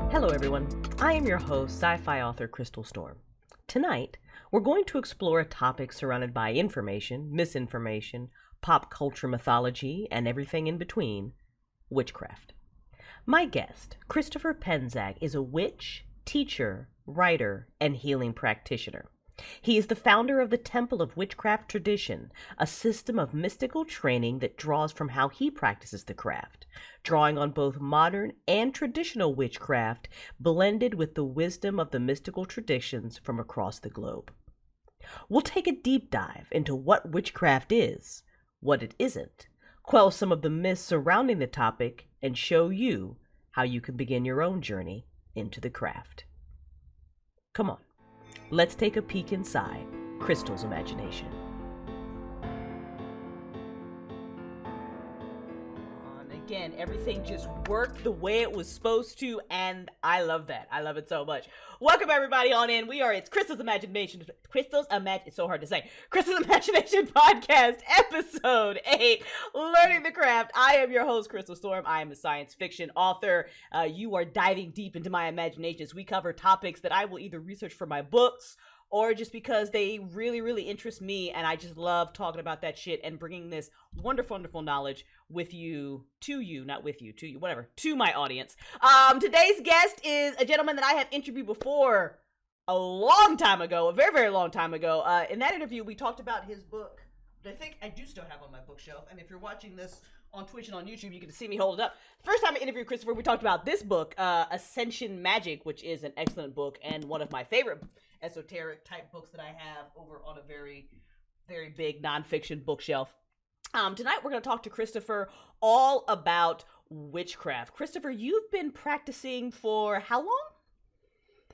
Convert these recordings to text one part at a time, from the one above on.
Hello, everyone. I am your host, sci-fi author Crystal Storm. Tonight, we're going to explore a topic surrounded by information, misinformation, pop culture mythology, and everything in between: witchcraft. My guest, Christopher Penzcak, is a witch, teacher, writer, and healing practitioner. He is the founder of the Temple of Witchcraft tradition, a system of mystical training that draws from how he practices the craft, drawing on both modern and traditional witchcraft, blended with the wisdom of the mystical traditions from across the globe. We'll take a deep dive into what witchcraft is, what it isn't, quell some of the myths surrounding the topic, and show you how you can begin your own journey into the craft. Come on. Let's take a peek inside Crystal's imagination. And again, everything just worked the way it was supposed to, and I love that. I love it so much. Welcome everybody on in. It's Crystal's Imagination. It's so hard to say. Crystal's Imagination Podcast, Episode 8, Learning the Craft. I am your host, Crystal Storm. I am a science fiction author. You are diving deep into my imaginations. We cover topics that I will either research for my books or just because they really, really interest me, and I just love talking about that shit and bringing this wonderful, wonderful knowledge to my audience. Today's guest is a gentleman that I have interviewed before a long time ago, a very, very long time ago. In that interview, we talked about his book, that I think I do still have on my bookshelf, and if you're watching this on Twitch and on YouTube, you can see me hold it up. First time I interviewed Christopher, we talked about this book, Ascension Magic, which is an excellent book and one of my favorite esoteric type books that I have over on a very, very big nonfiction bookshelf. Tonight we're going to talk to Christopher all about witchcraft. Christopher, you've been practicing for how long?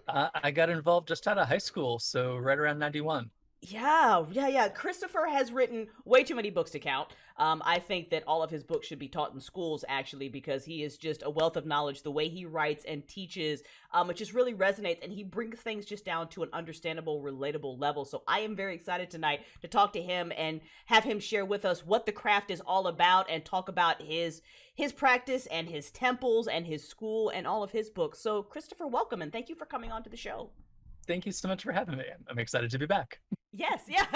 I got involved just out of high school, so right around 91. Yeah. Christopher has written way too many books to count. I think that all of his books should be taught in schools, actually, because he is just a wealth of knowledge. The way he writes and teaches, it just really resonates, and he brings things just down to an understandable, relatable level. So I am very excited tonight to talk to him and have him share with us what the craft is all about and talk about his practice and his temples and his school and all of his books. So Christopher, welcome, and thank you for coming on to the show. Thank you so much for having me. I'm excited to be back. Yes, yeah.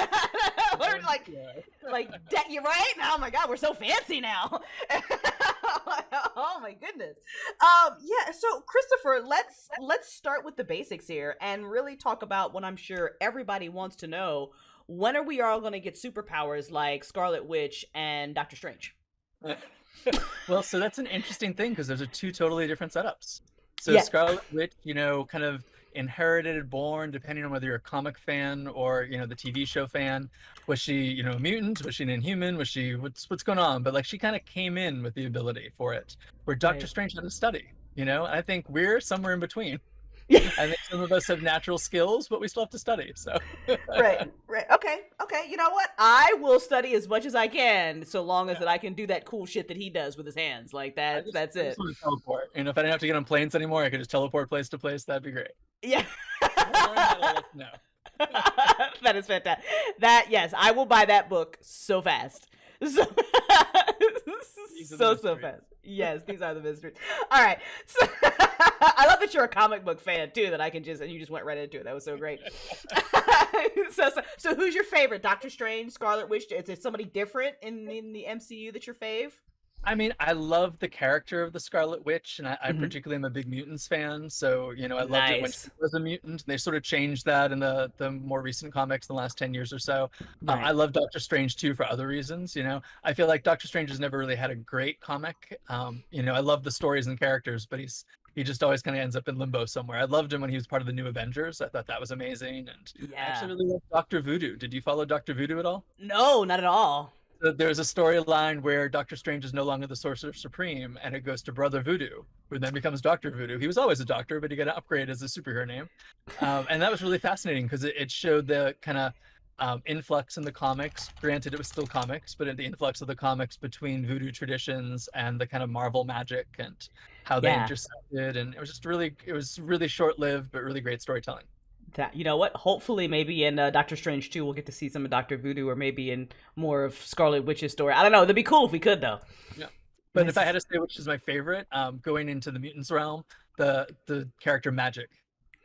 We're like, you're right. Oh my God, we're so fancy now. Oh my goodness. Yeah. So Christopher, let's start with the basics here and really talk about what I'm sure everybody wants to know. When are we all going to get superpowers like Scarlet Witch and Doctor Strange? Well, so that's an interesting thing because those are two totally different setups. So Yeah. Scarlet Witch, kind of inherited, born, depending on whether you're a comic fan or the TV show fan. Was she a mutant? Was she an inhuman? Was she what's going on? But she kind of came in with the ability for it, where Doctor Right. Strange had to study. I think we're somewhere in between. Yeah. I think some of us have natural skills, but we still have to study. So Right. Okay. You know what? I will study as much as I can, so long as that I can do that cool shit that he does with his hands. Like that. That's I it. just want to teleport. If I didn't have to get on planes anymore, I could just teleport place to place. That'd be great. Yeah. No. That is fantastic. Yes, I will buy that book so fast. So fast. Yes, these are the mysteries. All right. So I love that you're a comic book fan too. And you just went right into it. That was so great. So who's your favorite? Doctor Strange, Scarlet Witch? Is there somebody different in the MCU that's your fave? I mean, I love the character of the Scarlet Witch, and I Mhm. particularly am a big Mutants fan. So, I loved it when she Nice. was a mutant. They sort of changed that in the more recent comics in the last 10 years or so. Right. I love Doctor Strange too for other reasons. I feel like Doctor Strange has never really had a great comic. I love the stories and characters, but he just always kind of ends up in limbo somewhere. I loved him when he was part of the New Avengers. I thought that was amazing, and I actually really loved Doctor Voodoo. Did you follow Doctor Voodoo at all? No, not at all. There's a storyline where Doctor Strange is no longer the Sorcerer Supreme, and it goes to Brother Voodoo, who then becomes Doctor Voodoo. He was always a doctor, but he got an upgrade as a superhero name. And that was really fascinating because it showed the kind of influx in the comics. Granted, it was still comics, but in the influx of the comics between voodoo traditions and the kind of Marvel magic and how they intersected. And it was really short-lived, but really great storytelling. You know what? Hopefully, maybe in Doctor Strange 2, we'll get to see some of Doctor Voodoo, or maybe in more of Scarlet Witch's story. I don't know. That'd be cool if we could, though. Yeah. But if I had to say which is my favorite, going into the mutants realm, the character Magic,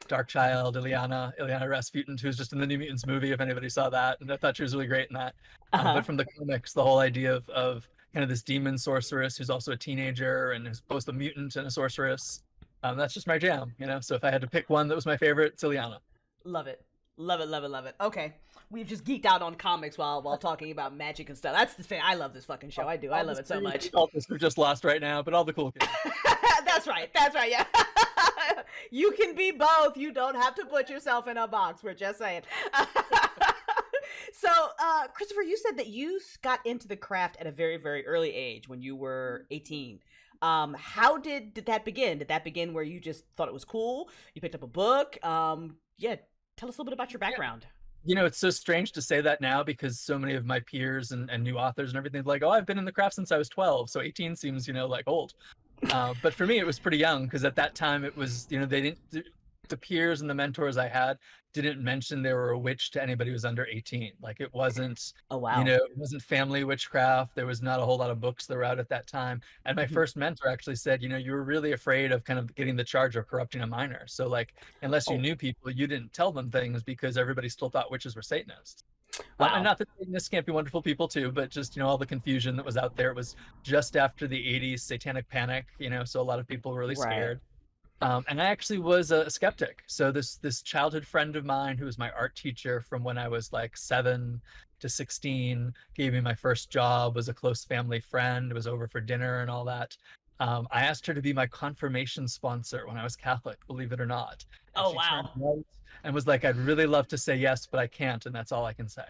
Darkchild, Ileana Rasputin, who's just in the New Mutants movie, if anybody saw that, and I thought she was really great in that. But from the comics, the whole idea of kind of this demon sorceress who's also a teenager and is both a mutant and a sorceress, that's just my jam, you know? So if I had to pick one that was my favorite, it's Ileana. Love it. Love it, love it, love it. Okay. We've just geeked out on comics while talking about magic and stuff. That's the thing. I love this fucking show. I do. I love it so much. We're just lost right now, but all the cool kids. That's right. That's right. Yeah. You can be both. You don't have to put yourself in a box. We're just saying. So, Christopher, you said that you got into the craft at a very, very early age when you were 18. How did that begin? Did that begin where you just thought it was cool? You picked up a book? Yeah. Tell us a little bit about your background. You know, it's so strange to say that now because so many of my peers and new authors and everything like, oh, I've been in the craft since I was 12. So 18 seems, you know, like old. But for me, it was pretty young because at that time it was, you know, the peers and the mentors I had didn't mention they were a witch to anybody who was under 18. Like it wasn't, oh, wow. You know, it wasn't family witchcraft. There was not a whole lot of books that were out at that time. And my first mentor actually said, you know, you were really afraid of kind of getting the charge of corrupting a minor. So like, unless you knew people, you didn't tell them things because everybody still thought witches were Satanists. Wow. And not that Satanists can't be wonderful people too, but just, you know, all the confusion that was out there. It was just after the 80s satanic panic, you know, so a lot of people were really scared. And I actually was a skeptic. So this childhood friend of mine who was my art teacher from when I was like 7 to 16, gave me my first job, was a close family friend, was over for dinner and all that. I asked her to be my confirmation sponsor when I was Catholic, believe it or not. And oh, wow. And was like, I'd really love to say yes, but I can't, and that's all I can say.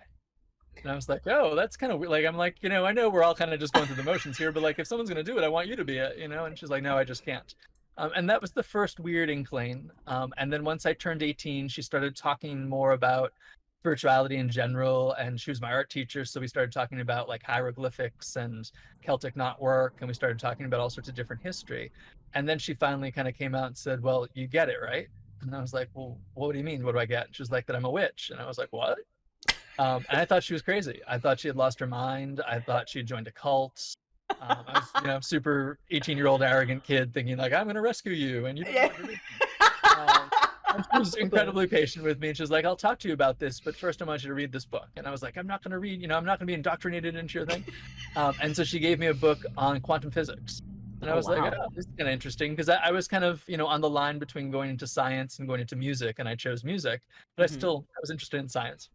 And I was like, oh, that's kind of weird. Like, I'm like, you know, I know we're all kind of just going through the motions here, but like, if someone's going to do it, I want you to be it, you know? And she's like, no, I just can't. And that was the first weird inkling. And then once I turned 18, she started talking more about spirituality in general. And she was my art teacher. So we started talking about like hieroglyphics and Celtic knotwork. And we started talking about all sorts of different history. And then she finally kind of came out and said, well, you get it, right? And I was like, well, what do you mean? What do I get? And she was like, that I'm a witch. And I was like, what? And I thought she was crazy. I thought she had lost her mind. I thought she had joined a cult. I was, you know, super 18-year-old arrogant kid thinking like, I'm going to rescue you. And you don't have to read and she was incredibly patient with me. And she was like, I'll talk to you about this, but first I want you to read this book. And I was like, I'm not going to read, you know, I'm not going to be indoctrinated into your thing. And so she gave me a book on quantum physics. And I was like, oh, this is kind of interesting because I was kind of, you know, on the line between going into science and going into music, and I chose music, but I was interested in science.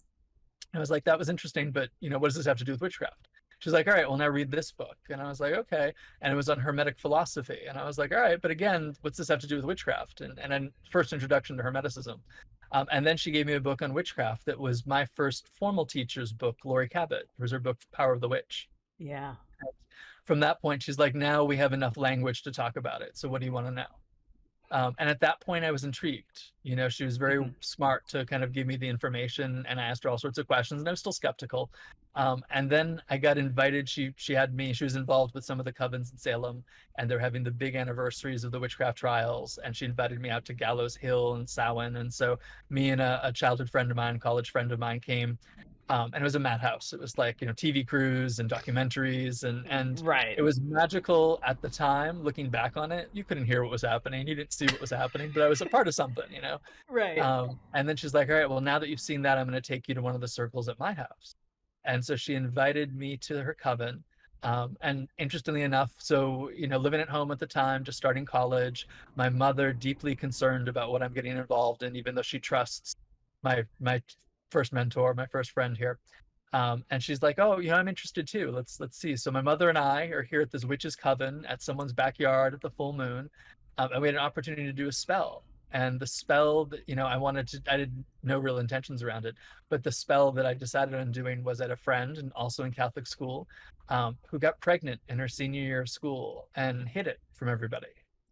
I was like, that was interesting, but, you know, what does this have to do with witchcraft? She's like, all right, well, now read this book. And I was like, okay. And it was on Hermetic philosophy. And I was like, all right, but again, what's this have to do with witchcraft? And then first introduction to Hermeticism. And then she gave me a book on witchcraft that was my first formal teacher's book, Lori Cabot. It was her book, Power of the Witch. Yeah. And from that point, she's like, now we have enough language to talk about it. So what do you want to know? And at that point, I was intrigued. You know, she was very smart to kind of give me the information, and I asked her all sorts of questions, and I was still skeptical. And then I got invited. She was involved with some of the covens in Salem, and they're having the big anniversaries of the witchcraft trials. And she invited me out to Gallows Hill and Samhain. And so me and a childhood friend of mine, college friend of mine came. And it was a madhouse. It was like, you know, TV crews and documentaries and right. It was magical at the time. Looking back on it, you couldn't hear what was happening. You didn't see what was happening, but I was a part of something, you know? Right. And then she's like, all right, well, now that you've seen that, I'm going to take you to one of the circles at my house. And so she invited me to her coven. And interestingly enough, so, you know, living at home at the time, just starting college, my mother deeply concerned about what I'm getting involved in, even though she trusts my first mentor, my first friend here. And she's like, oh, you know, I'm interested too. Let's see. So my mother and I are here at this witch's coven at someone's backyard at the full moon. And we had an opportunity to do a spell. And the spell that, you know, I had no real intentions around it, but the spell that I decided on doing was at a friend and also in Catholic school, who got pregnant in her senior year of school and hid it from everybody.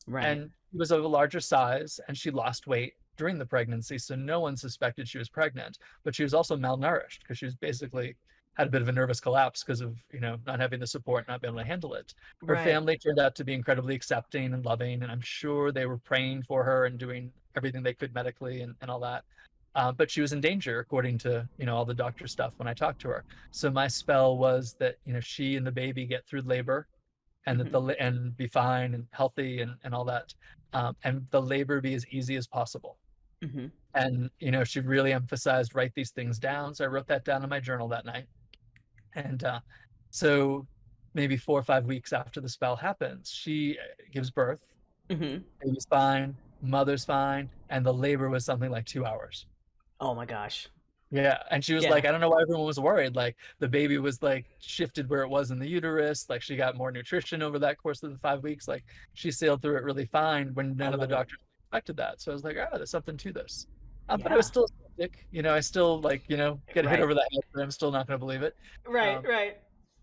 Right. And it was of a larger size, and she lost weight during the pregnancy, so no one suspected she was pregnant, but she was also malnourished because she was basically had a bit of a nervous collapse because of, you know, not having the support, not being able to handle it. Her family turned out to be incredibly accepting and loving, and I'm sure they were praying for her and doing everything they could medically and all that. But she was in danger, according to, you know, all the doctor stuff when I talked to her. So my spell was that, you know, she and the baby get through labor, and that and be fine and healthy and all that, and the labor be as easy as possible. And she really emphasized write these things down. So I wrote that down in my journal that night. And so maybe 4 or 5 weeks after the spell happens, she gives birth. Baby's fine, mother's fine, and the labor was something like 2 hours. Oh my gosh. Yeah, and she was like, I don't know why everyone was worried. Like the baby was like shifted where it was in the uterus. Like she got more nutrition over that course of the 5 weeks. Like she sailed through it really fine when none of the doctors expected that. So I was like, oh, there's something to this. But I was still skeptic. I still get hit over the head, but I'm still not going to believe it. Right.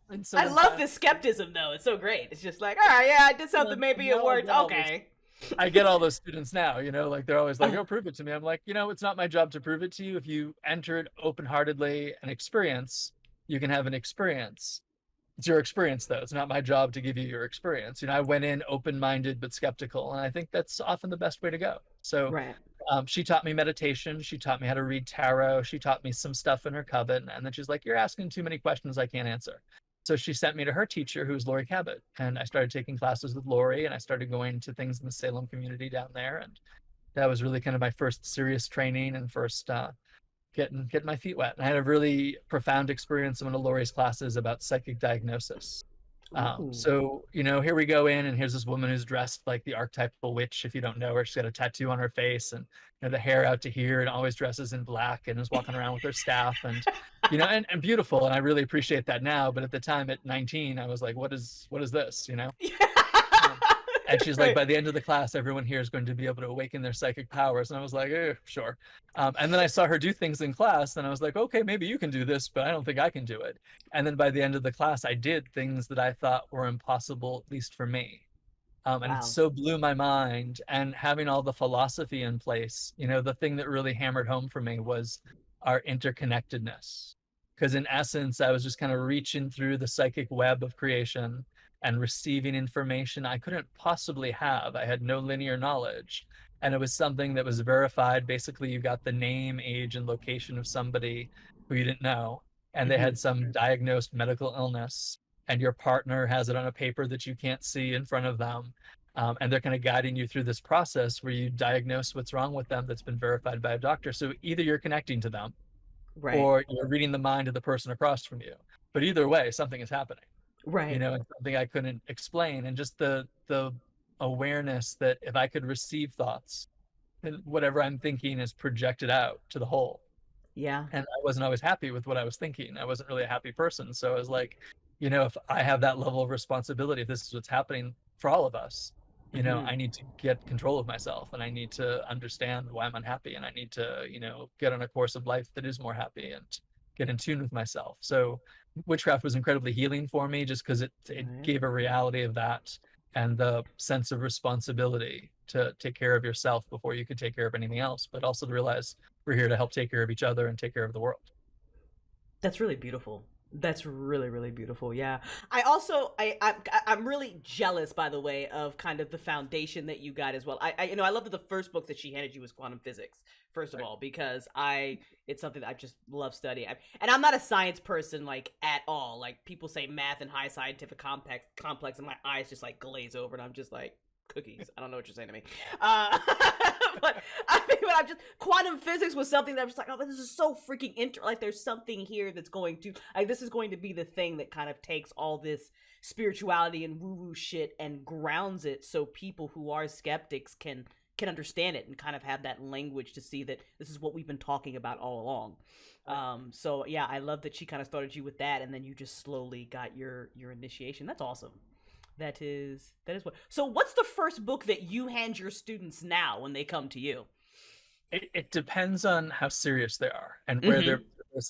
And so I love this skepticism though. It's so great. It's just like, all right, yeah, I did something. Maybe it worked. Okay. I get all those students now, like they're always like, oh, prove it to me. I'm like, it's not my job to prove it to you. If you enter it open-heartedly and experience, you can have an experience. It's your experience though. It's not my job to give you your experience. I went in open-minded but skeptical, and I think that's often the best way to go. So she taught me meditation. She taught me how to read tarot. She taught me some stuff in her coven, and then she's like, you're asking too many questions I can't answer. So she sent me to her teacher, who was Lori Cabot, and I started taking classes with Lori, and I started going to things in the Salem community down there, and that was really kind of my first serious training and first getting my feet wet. And I had a really profound experience in one of Lori's classes about psychic diagnosis. So here we go in, and here's this woman who's dressed like the archetypal witch. If you don't know her, she's got a tattoo on her face, and the hair out to here, and always dresses in black, and is walking around with her staff, and and beautiful. And I really appreciate that now, but at the time at 19, I was like, what is this? And she's like, by the end of the class, everyone here is going to be able to awaken their psychic powers. And I was like, sure. And then I saw her do things in class, and I was like, okay, maybe you can do this, but I don't think I can do it. And then by the end of the class, I did things that I thought were impossible, at least for me. And it so blew my mind. And having all the philosophy in place, the thing that really hammered home for me was our interconnectedness. Because in essence, I was just kind of reaching through the psychic web of creation and receiving information I couldn't possibly have. I had no linear knowledge. And it was something that was verified. Basically, you got the name, age, and location of somebody who you didn't know, and they had some diagnosed medical illness, and your partner has it on a paper that you can't see in front of them. And they're kind of guiding you through this process where you diagnose what's wrong with them that's been verified by a doctor. So either you're connecting to them, or you're reading the mind of the person across from you. But either way, something is happening. And something I couldn't explain. And just the awareness that if I could receive thoughts, then whatever I'm thinking is projected out to the whole. And I wasn't always happy with what I was thinking. I wasn't really a happy person. So I was like, if I have that level of responsibility, if this is what's happening for all of us, I need to get control of myself, and I need to understand why I'm unhappy, and I need to, get on a course of life that is more happy and get in tune with myself. So witchcraft was incredibly healing for me, just because it gave a reality of that and the sense of responsibility to take care of yourself before you could take care of anything else, but also to realize we're here to help take care of each other and take care of the world. That's really beautiful. That's really, really beautiful. Yeah. I'm really jealous, by the way, of kind of the foundation that you got as well. I love that the first book that she handed you was quantum physics, first of all, because it's something that I just love studying. And I'm not a science person, like, at all. Like, people say math and high scientific complex, and my eyes just like glaze over, and I'm just like, cookies. I don't know what you're saying to me. But I'm just, quantum physics was something that I was like, oh, this is so freaking like there's something here that's going to, like, this is going to be the thing that kind of takes all this spirituality and woo-woo shit and grounds it, so people who are skeptics can understand it and kind of have that language to see that this is what we've been talking about all along. So yeah, I love that she kind of started you with that, and then you just slowly got your initiation. That's awesome. That is what. So what's the first book that you hand your students now when they come to you? It depends on how serious they are and where their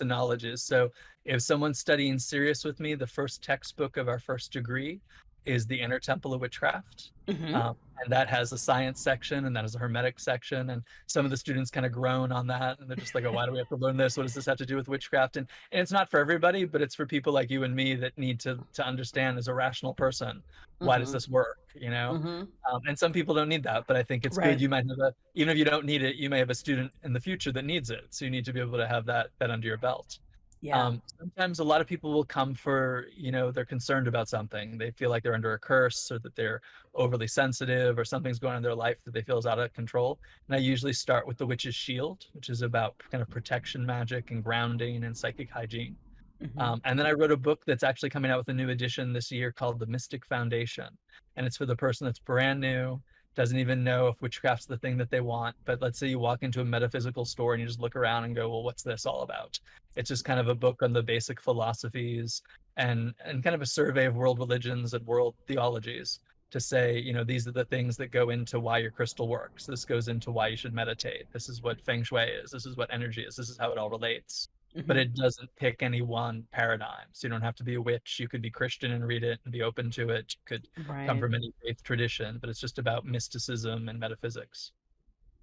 knowledge is. So if someone's studying serious with me, the first textbook of our first degree is The Inner Temple of Witchcraft. And that has a science section, and that has a hermetic section. And some of the students kind of groan on that, and they're just like, oh, why do we have to learn this? What does this have to do with witchcraft? And it's not for everybody, but it's for people like you and me that need to understand as a rational person, why does this work? And some people don't need that, but I think it's good. You might have even if you don't need it, you may have a student in the future that needs it. So you need to be able to have that under your belt. Yeah. Sometimes a lot of people will come for, they're concerned about something. They feel like they're under a curse or that they're overly sensitive or something's going on in their life that they feel is out of control. And I usually start with the Witch's Shield, which is about kind of protection magic and grounding and psychic hygiene. Mhm. And then I wrote a book that's actually coming out with a new edition this year called The Mystic Foundation. And it's for the person that's brand new, doesn't even know if witchcraft's the thing that they want. But let's say you walk into a metaphysical store and you just look around and go, well, what's this all about? It's just kind of a book on the basic philosophies and kind of a survey of world religions and world theologies to say, these are the things that go into why your crystal works. This goes into why you should meditate. This is what feng shui is. This is what energy is. This is how it all relates. But Mhm. it doesn't pick any one paradigm. So you don't have to be a witch. You could be Christian and read it and be open to it. You could come Right. from any faith tradition, but it's just about mysticism and metaphysics.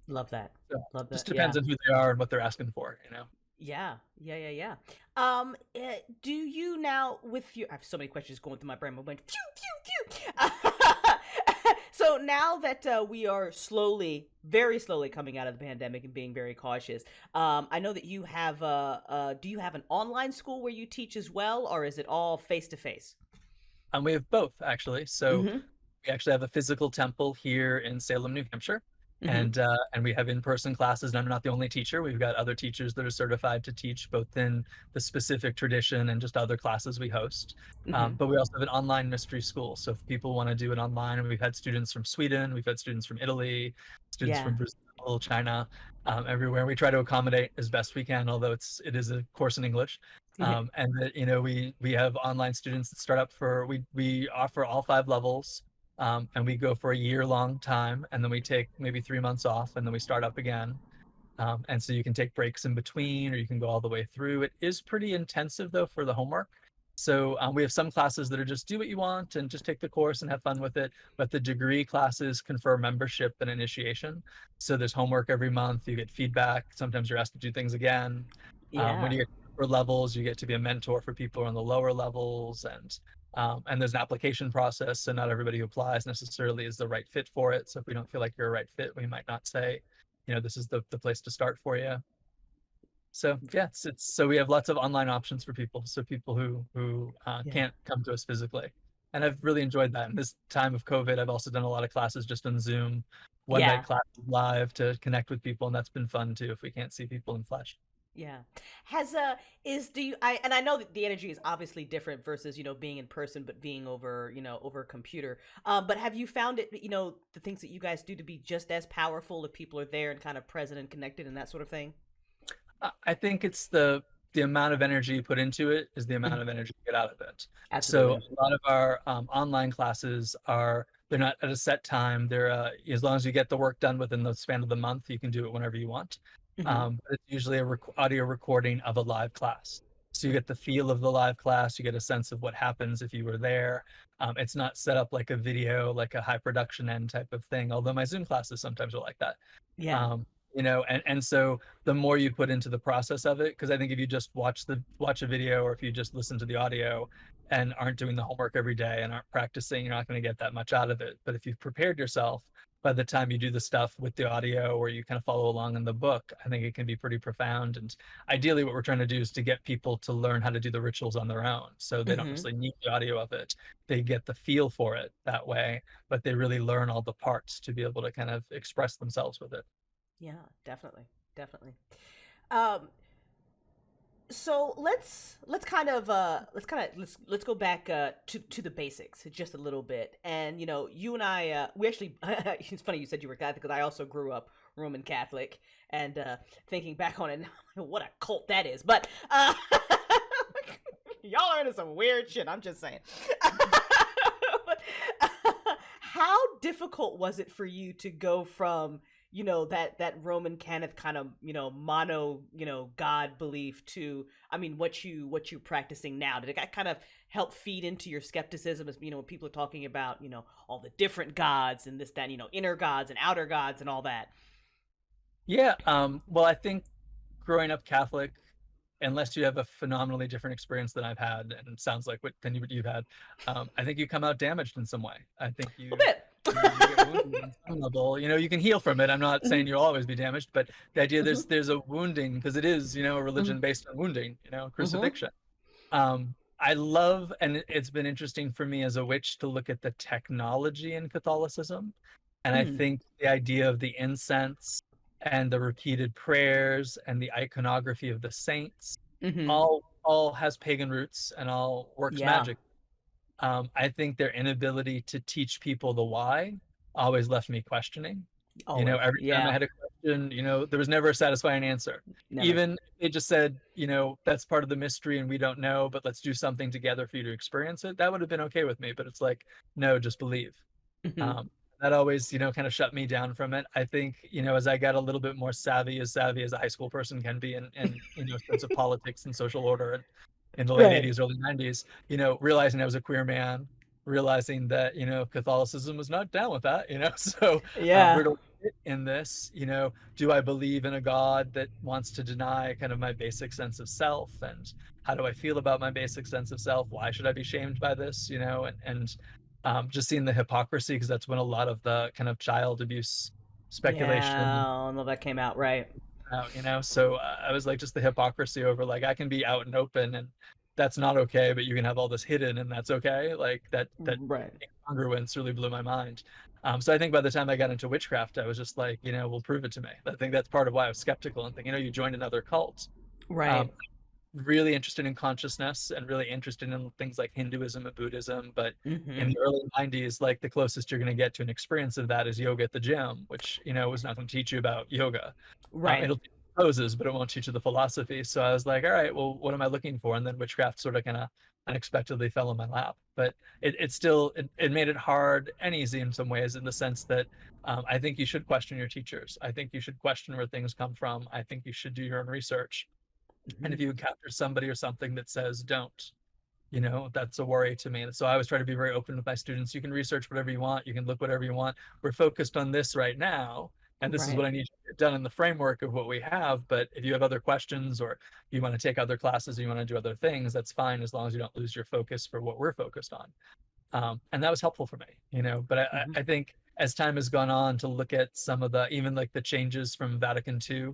Love that. So Love just that. Yeah. depends on who they are and what they're asking for. Yeah, yeah, yeah, yeah. Do you now with your? I have so many questions going through my brain. I went phew, phew, phew. So now that we are slowly, very slowly coming out of the pandemic and being very cautious, I know that you have. Do you have an online school where you teach as well, or is it all face to face? And we have both actually. So Mm-hmm. we actually have a physical temple here in Salem, New Hampshire. Mm-hmm. And we have in-person classes, and I'm not the only teacher. We've got other teachers that are certified to teach both in the specific tradition and just other classes we host. Mm-hmm. But we also have an online mystery school. So if people want to do it online, and we've had students from Sweden, we've had students from Italy, students Yeah. from Brazil, China, everywhere. We try to accommodate as best we can, although it is a course in English. Yeah. And that we have online students that start up for we offer all 5 levels. And we go for a year-long time, and then we take maybe 3 months off, and then we start up again. And so you can take breaks in between, or you can go all the way through. It is pretty intensive, though, for the homework. So we have some classes that are just do what you want and just take the course and have fun with it. But the degree classes confer membership and initiation. So there's homework every month. You get feedback. Sometimes you're asked to do things again. When Yeah. you get to upper levels, you get to be a mentor for people on the lower levels, and there's an application process, so not everybody who applies necessarily is the right fit for it. So if we don't feel like you're a right fit, we might not say, this is the place to start for you. So yeah, so we have lots of online options for people. So people who Yeah. can't come to us physically, and I've really enjoyed that. In this time of COVID, I've also done a lot of classes just on Zoom, one Yeah. night classes live to connect with people, and that's been fun too if we can't see people in flesh. Yeah. Has I know that the energy is obviously different versus, being in person but being over, over a computer. But have you found it, the things that you guys do to be just as powerful if people are there and kind of present and connected and that sort of thing? I think it's the amount of energy you put into it is the amount Mhm. of energy you get out of it. So Absolutely. a lot of our online classes they're not at a set time. They're as long as you get the work done within the span of the month, you can do it whenever you want. Hmm. But it's usually a audio recording of a live class. So you get the feel of the live class, you get a sense of what happens if you were there. It's not set up like a video, like a high production end type of thing, although my Zoom classes sometimes are like that. Yeah. And so the more you put into the process of it, because I think if you just watch a video, or if you just listen to the audio and aren't doing the homework every day and aren't practicing, you're not going to get that much out of it. But if you've prepared yourself, by the time you do the stuff with the audio or you kind of follow along in the book, I think it can be pretty profound. And ideally what we're trying to do is to get people to learn how to do the rituals on their own, so they don't Hmm. necessarily need the audio of it. They get the feel for it that way, but they really learn all the parts to be able to kind of express themselves with it. Yeah, definitely. Definitely. Um, so let's go back to the basics just a little bit. And you and I we actually it's funny you said you were Catholic because I also grew up Roman Catholic, and thinking back on it now, what a cult that is. But y'all are into some weird shit, I'm just saying. But, how difficult was it for you to go from that Roman Catholic kind of mono God belief to, I mean, what you practicing now? Did it kind of help feed into your skepticism as when people are talking about all the different gods and this, that, inner gods and outer gods and all that? Yeah, well, I think growing up Catholic, unless you have a phenomenally different experience than I've had, and it sounds like what you've had, I think you come out damaged in some way. I think A bit. you get wounded on some level, you can heal from it. I'm not saying you'll always be damaged, but the idea there's a wounding, because it is, a religion based on wounding, crucifixion. I love, and it's been interesting for me as a witch to look at the technology in Catholicism. And I think the idea of the incense and the repeated prayers and the iconography of the saints all has pagan roots and all works magic. I think their inability to teach people the why always left me questioning. Every time I had a question, there was never a satisfying answer. Never. Even it just said, that's part of the mystery and we don't know, but let's do something together for you to experience it. That would have been okay with me, but it's like, no, just believe. That always, kind of shut me down from it. I think, as I got a little bit more savvy as a high school person can be in sense of politics and social order, and in the late 80s, early 90s, realizing I was a queer man, realizing that, Catholicism was not down with that, so where do I fit in this? Do I believe in a God that wants to deny kind of my basic sense of self? And how do I feel about my basic sense of self? Why should I be shamed by this? And just seeing the hypocrisy, because that's when a lot of the kind of child abuse speculation that came out, right? So I was like, just the hypocrisy over, like, I can be out and open and that's not okay, but you can have all this hidden and that's okay. Like that incongruence really blew my mind. So I think by the time I got into witchcraft, I was just like, well, prove it to me. I think that's part of why I was skeptical and think, you joined another cult. Right. Really interested in consciousness and really interested in things like Hinduism and Buddhism. But in the early 90s, like, the closest you're going to get to an experience of that is yoga at the gym, which, was not going to teach you about yoga. Right. It'll teach you poses, but it won't teach you the philosophy. So I was like, all right, well, what am I looking for? And then witchcraft sort of kind of unexpectedly fell in my lap. But it still made it hard and easy in some ways, in the sense that I think you should question your teachers. I think you should question where things come from. I think you should do your own research. And if you encounter somebody or something that says don't, that's a worry to me. And so I always try to be very open with my students. You can research whatever you want. You can look whatever you want. We're focused on this right now. And this is what I need to get done in the framework of what we have. But if you have other questions, or you want to take other classes, or you want to do other things, that's fine, as long as you don't lose your focus for what we're focused on. And that was helpful for me, but I think as time has gone on, to look at some of even like the changes from Vatican II,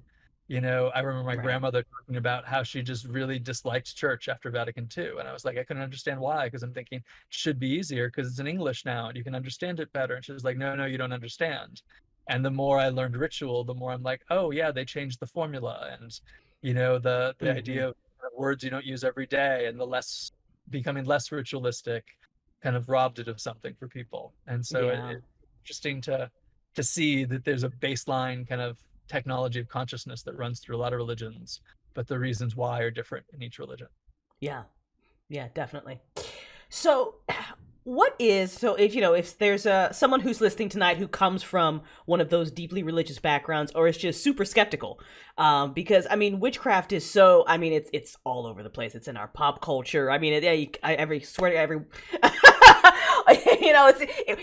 I remember my grandmother talking about how she just really disliked church after Vatican II. And I was like, I couldn't understand why, because I'm thinking it should be easier because it's in English now and you can understand it better. And she was like, no, you don't understand. And the more I learned ritual, the more I'm like, oh yeah, they changed the formula. And, the idea of words you don't use every day, and the becoming less ritualistic kind of robbed it of something for people. And so it's interesting to see that there's a baseline kind of technology of consciousness that runs through a lot of religions, but the reasons why are different in each religion. Yeah, definitely. So if there's someone who's listening tonight who comes from one of those deeply religious backgrounds, or is just super skeptical, because witchcraft is so, it's all over the place. It's in our pop culture.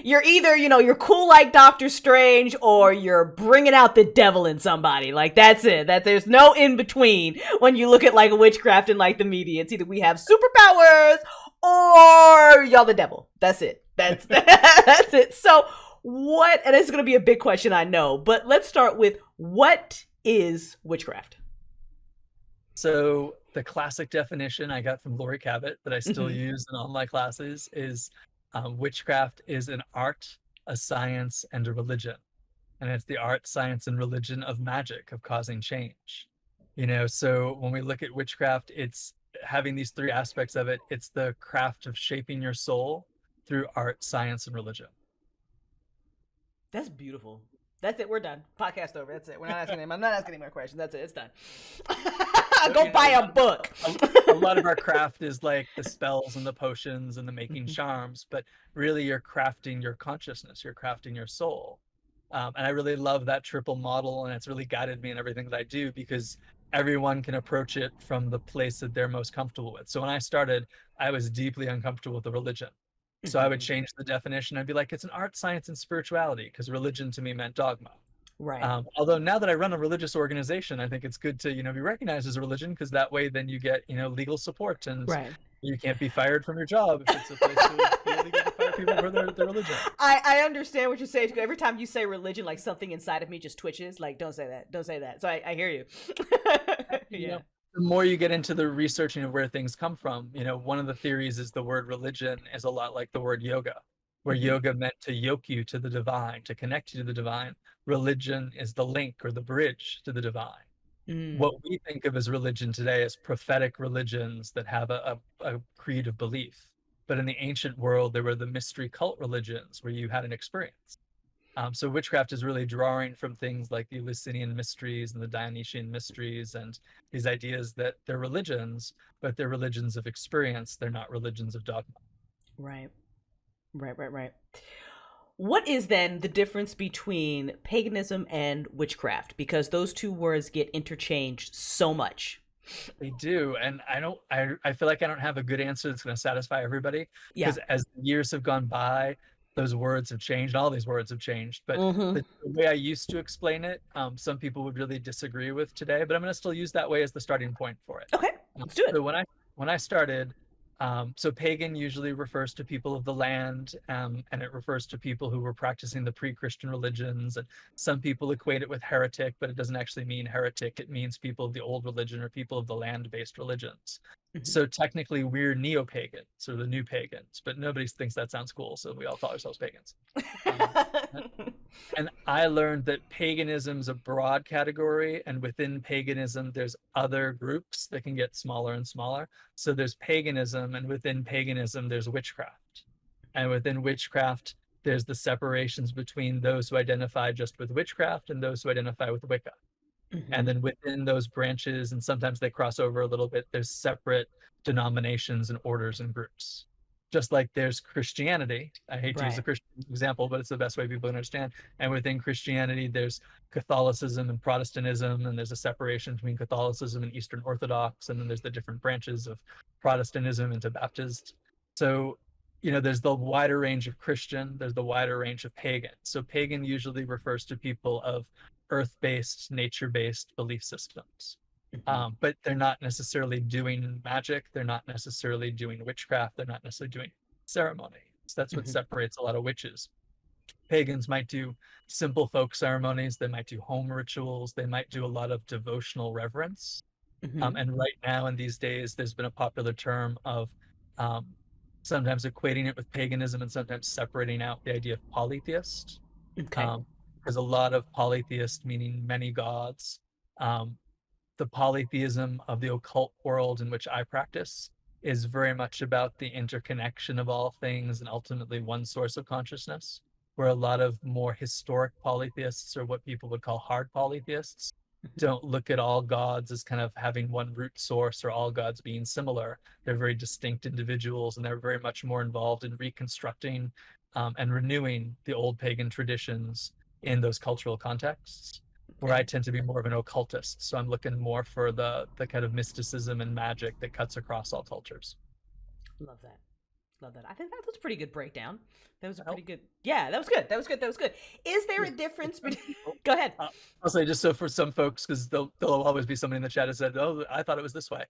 You're either, you're cool like Doctor Strange, or you're bringing out the devil in somebody. Like, that's it. That there's no in between when you look at like witchcraft and like the media. It's either we have superpowers or y'all the devil. That's it. That's it. So and it's going to be a big question, I know, but let's start with, what is witchcraft? So the classic definition I got from Lori Cabot that I still use in all my classes is witchcraft is an art, a science, and a religion. And it's the art, science, and religion of magic, of causing change. So when we look at witchcraft, it's having these three aspects of it. It's the craft of shaping your soul through art, science, and religion. That's beautiful. That's it. We're done. Podcast over. That's it. I'm not asking any more questions. That's it. It's done. Go buy a book. A lot of our craft is like the spells and the potions and the making charms, but really you're crafting your consciousness, you're crafting your soul. And I really love that triple model, and it's really guided me in everything that I do, because everyone can approach it from the place that they're most comfortable with. So when I started, I was deeply uncomfortable with the religion. So I would change the definition. I'd be like, it's an art, science, and spirituality, because religion to me meant dogma. Right. Although now that I run a religious organization, I think it's good to, be recognized as a religion, because that way then you get, legal support, and you can't be fired from your job if it's a place to be able to get fired people for their religion. I understand what you're saying. Every time you say religion, like something inside of me just twitches. Like, don't say that. Don't say that. So I hear you. You Yeah. know, the more you get into the researching of where things come from, one of the theories is the word religion is a lot like the word yoga, where Mhm. yoga meant to yoke you to the divine, to connect you to the divine. Religion is the link or the bridge to the divine. What Mm. we think of as religion today is prophetic religions that have a creed of belief. But in the ancient world, there were the mystery cult religions where you had an experience. So witchcraft is really drawing from things like the Eleusinian mysteries and the Dionysian mysteries and these ideas that they're religions, but they're religions of experience. They're not religions of dogma. Right. Right. What is then the difference between paganism and witchcraft? Because those two words get interchanged so much. They do, and I feel like I don't have a good answer that's going to satisfy everybody Yeah. because as years have gone by, those words have changed. All these words have changed, but Mm-hmm. the way I used to explain it, some people would really disagree with today. But I'm going to still use that way as the starting point for it. Okay, let's do it. So when I started, so pagan usually refers to people of the land, and it refers to people who were practicing the pre-Christian religions. And some people equate it with heretic, but it doesn't actually mean heretic. It means people of the old religion or people of the land-based religions. Mhm. So technically, we're neo-pagans, or the new pagans, but nobody thinks that sounds cool, so we all call ourselves pagans. And I learned that paganism is a broad category, and within paganism, there's other groups that can get smaller and smaller. So there's paganism, and within paganism, there's witchcraft. And within witchcraft, there's the separations between those who identify just with witchcraft and those who identify with Wicca. And Mhm. then within those branches, and sometimes they cross over a little bit, there's separate denominations and orders and groups. Just like there's Christianity. I hate to use the Right. Christian example, but it's the best way people can understand. And within Christianity, there's Catholicism and Protestantism, and there's a separation between Catholicism and Eastern Orthodox, and then there's the different branches of Protestantism into Baptist. So, there's the wider range of Christian, there's the wider range of pagan. So pagan usually refers to people of earth-based, nature-based belief systems. Mhm. But they're not necessarily doing magic. They're not necessarily doing witchcraft. They're not necessarily doing ceremony. So that's what Mhm. separates a lot of witches. Pagans might do simple folk ceremonies. They might do home rituals. They might do a lot of devotional reverence. Mhm. And right now in these days, there's been a popular term of um, sometimes equating it with paganism and sometimes separating out the idea of polytheist. Okay. Because a lot of polytheist, meaning many gods, um, the polytheism of the occult world in which I practice is very much about the interconnection of all things and ultimately one source of consciousness, where a lot of more historic polytheists, or what people would call hard polytheists, don't look at all gods as kind of having one root source or all gods being similar. They're very distinct individuals, and they're very much more involved in reconstructing and renewing the old pagan traditions in those cultural contexts, where I Okay. tend to be more of an occultist. So I'm looking more for the kind of mysticism and magic that cuts across all cultures. Love that. Love that. I think that was a pretty good breakdown. That was a Well, pretty good. Yeah, that was good. That was good. That was good. Is there a difference some between? people, Go ahead. I'll say just so for some folks, because there'll always be somebody in the chat that said, "Oh, I thought it was this way."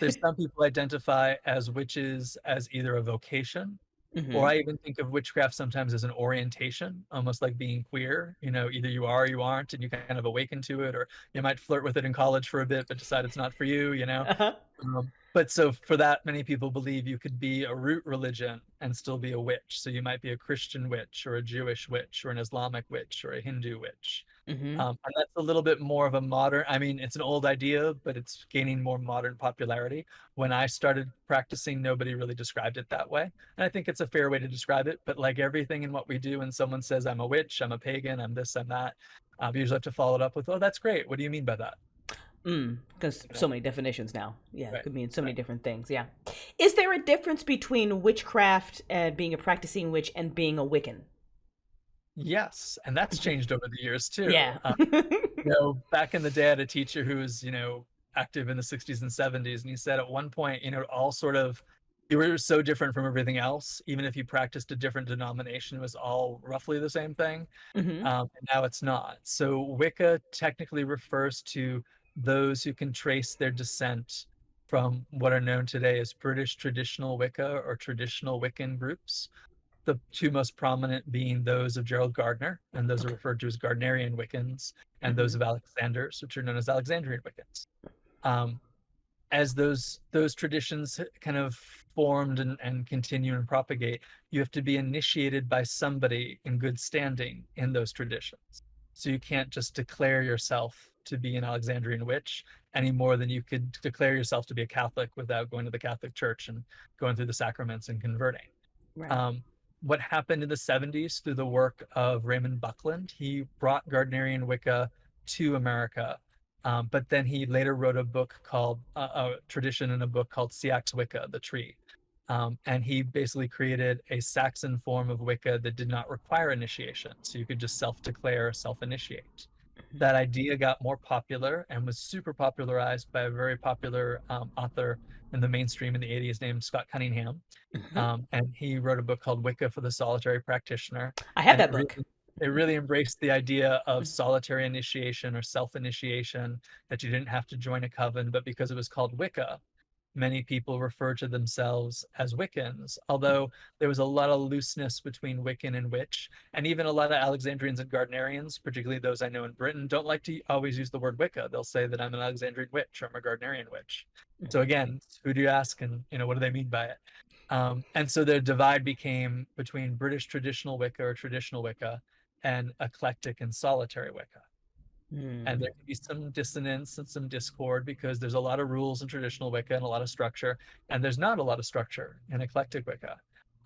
There's some people identify as witches as either a vocation, or Mm-hmm. I even think of witchcraft sometimes as an orientation, almost like being queer. Either you are or you aren't, and you kind of awaken to it, or you might flirt with it in college for a bit, but decide it's not for you. Uh-huh. But so for that, many people believe you could be a root religion and still be a witch. So you might be a Christian witch, or a Jewish witch, or an Islamic witch, or a Hindu witch. Mm-hmm. And that's a little bit more of a modern, I mean, it's an old idea, but it's gaining more modern popularity. When I started practicing, nobody really described it that way. And I think it's a fair way to describe it. But like everything in what we do, when someone says, I'm a witch, I'm a pagan, I'm this, I'm that, we usually have to follow it up with, oh, that's great. What do you mean by that? Because You know, so many definitions now. Yeah, it right, could mean so many right. different things. Yeah. Is there a difference between witchcraft and being a practicing witch and being a Wiccan? Yes. And that's changed over the years too. Yeah. Back in the day, I had a teacher who was, active in the 60s and 70s. And he said at one point, all sort of, you were so different from everything else. Even if you practiced a different denomination, it was all roughly the same thing. Mm-hmm. And now it's not. So Wicca technically refers to those who can trace their descent from what are known today as British traditional Wicca or traditional Wiccan groups. the two most prominent being those of Gerald Gardner, and those are referred to as Gardnerian Wiccans, and those of Alexander's, which are known as Alexandrian Wiccans. As those traditions kind of formed and continue and propagate, you have to be initiated by somebody in good standing in those traditions. So you can't just declare yourself to be an Alexandrian witch any more than you could declare yourself to be a Catholic without going to the Catholic Church and going through the sacraments and converting. Right. What happened in the 70s through the work of Raymond Buckland, he brought Gardnerian Wicca to America. But then he later wrote a book called, a tradition in a book called Siak's Wicca, the tree. And he basically created a Saxon form of Wicca that did not require initiation. So you could just self-declare, self-initiate. That idea got more popular and was super popularized by a very popular author in the mainstream in the 80s named Scott Cunningham. And he wrote a book called Wicca for the Solitary Practitioner. I have that book. It really embraced the idea of solitary initiation or self-initiation, that you didn't have to join a coven, but because it was called Wicca, many people refer to themselves as Wiccans, although there was a lot of looseness between Wiccan and witch, and even a lot of Alexandrians and Gardnerians, particularly those I know in Britain, don't like to always use the word Wicca. They'll say that I'm an Alexandrian witch or I'm a Gardnerian witch. So again, who do you ask, and what do they mean by it? And so the divide became between British traditional Wicca or traditional Wicca and eclectic and solitary Wicca. And there can be some dissonance and some discord because there's a lot of rules in traditional Wicca and a lot of structure, and there's not a lot of structure in eclectic Wicca.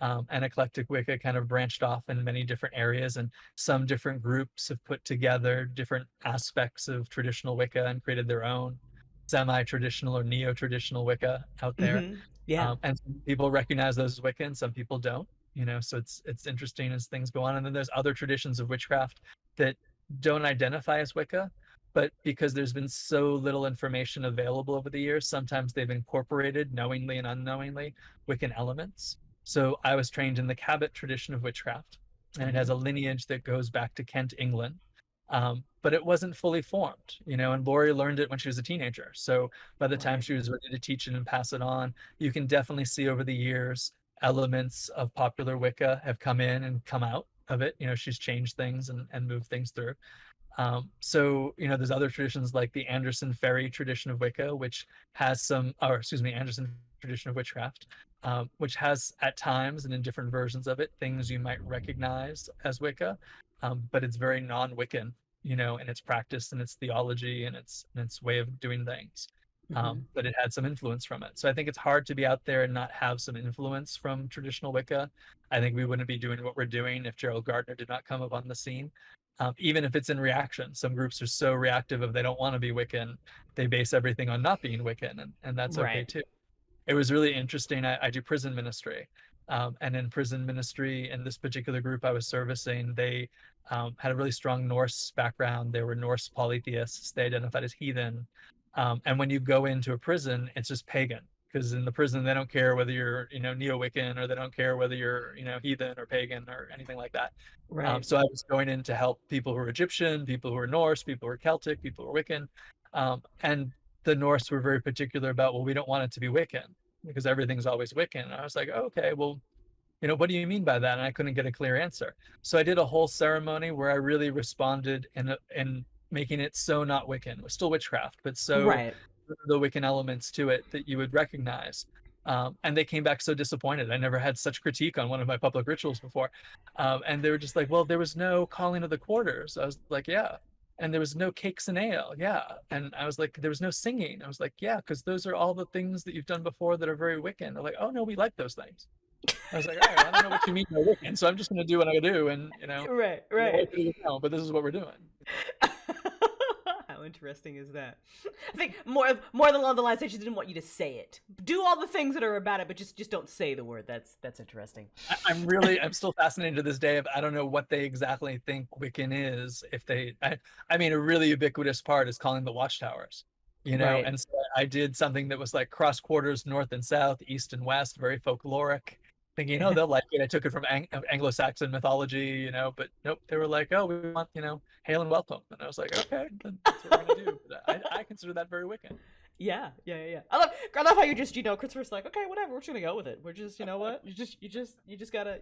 And eclectic Wicca kind of branched off in many different areas, and some different groups have put together different aspects of traditional Wicca and created their own semi-traditional or neo-traditional Wicca out there. Yeah. And some people recognize those as Wicca and some people don't. So it's interesting as things go on. And then there's other traditions of witchcraft that don't identify as Wicca, but because there's been so little information available over the years, sometimes they've incorporated knowingly and unknowingly Wiccan elements. So I was trained in the Cabot tradition of witchcraft, and it has a lineage that goes back to Kent, England. But it wasn't fully formed, and Lori learned it when she was a teenager. So by the time she was ready to teach it and pass it on, you can definitely see over the years elements of popular Wicca have come in and come out of it. She's changed things and moved things through. So there's other traditions like the Anderson Ferry tradition of Wicca, which has Anderson tradition of witchcraft, which has at times and in different versions of it things you might recognize as Wicca, but it's very non-Wiccan, in its practice and its theology and its way of doing things. But it had some influence from it. So I think it's hard to be out there and not have some influence from traditional Wicca. I think we wouldn't be doing what we're doing if Gerald Gardner did not come up on the scene. Even if it's in reaction. Some groups are so reactive if they don't want to be Wiccan, they base everything on not being Wiccan, and that's okay too. It was really interesting. I do prison ministry. And in prison ministry, in this particular group I was servicing, they had a really strong Norse background. They were Norse polytheists. They identified as heathen. And when you go into a prison, it's just pagan, because in the prison, they don't care whether you're, neo-Wiccan, or they don't care whether you're, heathen or pagan or anything like that. So I was going in to help people who were Egyptian, people who were Norse, people who were Celtic, people who were Wiccan. And the Norse were very particular about, well, we don't want it to be Wiccan because everything's always Wiccan. And I was like, oh, okay, well, what do you mean by that? And I couldn't get a clear answer. So I did a whole ceremony where I really responded in making it so not Wiccan. It was still witchcraft, but so the Wiccan elements to it that you would recognize. And they came back so disappointed. I never had such critique on one of my public rituals before. And they were just like, well, there was no calling of the quarters. I was like, yeah. And there was no cakes and ale. Yeah. And I was like, there was no singing. I was like, yeah, because those are all the things that you've done before that are very Wiccan. They're like, oh no, we like those things. I was like, all right, I don't know what you mean by Wiccan, so I'm just going to do what I do, and but this is what we're doing. How interesting is that? I think more along the lines that she didn't want you to say it. Do all the things that are about it, but just don't say the word. That's interesting. I'm still fascinated to this day. I don't know what they exactly think Wiccan is. I mean, a really ubiquitous part is calling the watchtowers. And so I did something that was like cross quarters, north and south, east and west, very folkloric, thinking, oh, they'll like it. I took it from Anglo-Saxon mythology, but nope, they were like, oh, we want, hail and welcome. And I was like, okay, that's what we're gonna do. But I consider that very Wiccan. Yeah. I love how you're just, Christopher's like, okay, whatever, we're just gonna go with it. We're just, you know what? You just gotta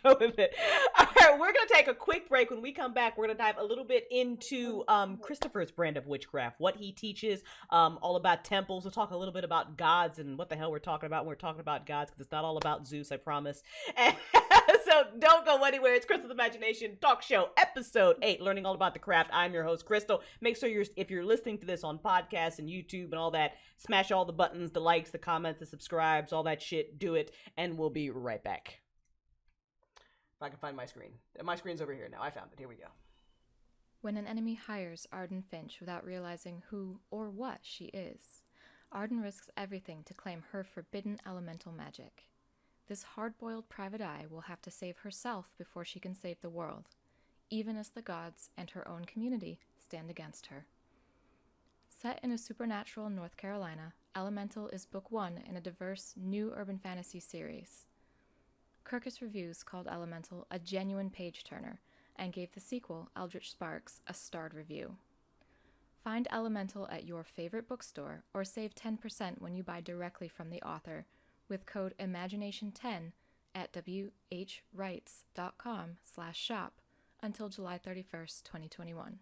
go with it. All right, we're gonna take a quick break. When we come back, we're gonna dive a little bit into Christopher's brand of witchcraft, what he teaches, all about temples. We'll talk a little bit about gods and what the hell we're talking about when we're talking about gods, because it's not all about Zeus, I promise. And so don't go anywhere. It's Crystal's Imagination Talk Show, Episode 8, learning all about the craft. I'm your host, Crystal. Make sure if you're listening to this on podcasts and YouTube and all that, smash all the buttons, the likes, the comments, the subscribes, all that shit. Do it, and we'll be right back. If I can find my screen. My screen's over here now. I found it. Here we go. When an enemy hires Arden Finch without realizing who or what she is, Arden risks everything to claim her forbidden elemental magic. This hard-boiled private eye will have to save herself before she can save the world, even as the gods and her own community stand against her. Set in a supernatural North Carolina, Elemental is book 1 in a diverse new urban fantasy series. Kirkus Reviews called Elemental a genuine page-turner and gave the sequel, Eldritch Sparks, a starred review. Find Elemental at your favorite bookstore or save 10% when you buy directly from the author with code IMAGINATION10 at whrights.com/shop until July 31st, 2021.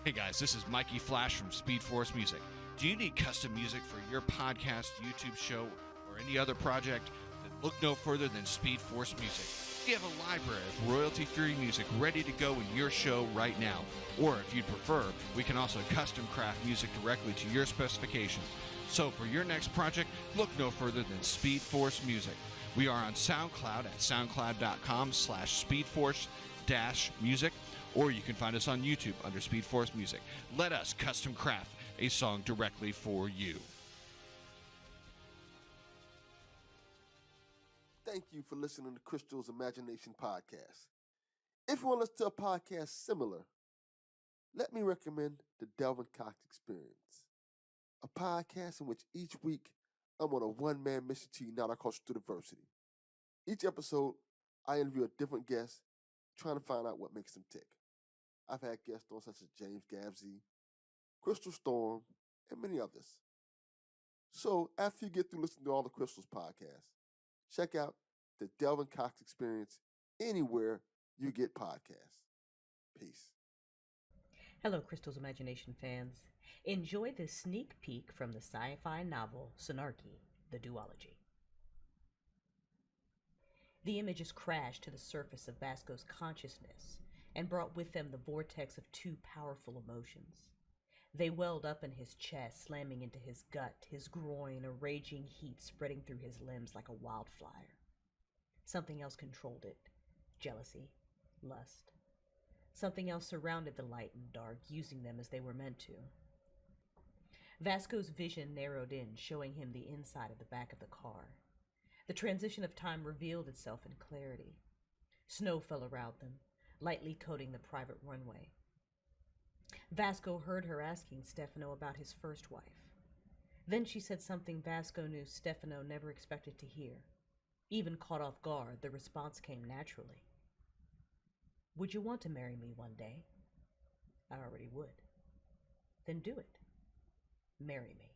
Hey guys, this is Mikey Flash from Speed Force Music. Do you need custom music for your podcast, YouTube show, or any other project? Then look no further than Speed Force Music. We have a library of royalty-free music ready to go in your show right now. Or if you'd prefer, we can also custom craft music directly to your specifications. So for your next project, look no further than Speed Force Music. We are on SoundCloud at soundcloud.com/speedforce-music, or you can find us on YouTube under Speed Force Music. Let us custom craft a song directly for you. Thank you for listening to Crystal's Imagination Podcast. If you want to listen to a podcast similar, let me recommend the Delvin Cox Experience, a podcast in which each week I'm on a one-man mission to unite our culture through diversity. Each episode, I interview a different guest, trying to find out what makes them tick. I've had guests on such as James Gabsey, Crystal Storm, and many others. So after you get through listening to all the Crystals podcasts, check out the Delvin Cox Experience anywhere you get podcasts. Peace. Hello, Crystal's Imagination fans. Enjoy this sneak peek from the sci-fi novel Sonarchy, The Duology. The images crashed to the surface of Vasco's consciousness and brought with them the vortex of two powerful emotions. They welled up in his chest, slamming into his gut, his groin, a raging heat spreading through his limbs like a wildfire. Something else controlled it. Jealousy, lust. Something else surrounded the light and dark, using them as they were meant to. Vasco's vision narrowed in, showing him the inside of the back of the car. The transition of time revealed itself in clarity. Snow fell around them, lightly coating the private runway. Vasco heard her asking Stefano about his first wife. Then she said something Vasco knew Stefano never expected to hear. Even caught off guard, the response came naturally. Would you want to marry me one day? I already would. Then do it. Marry me.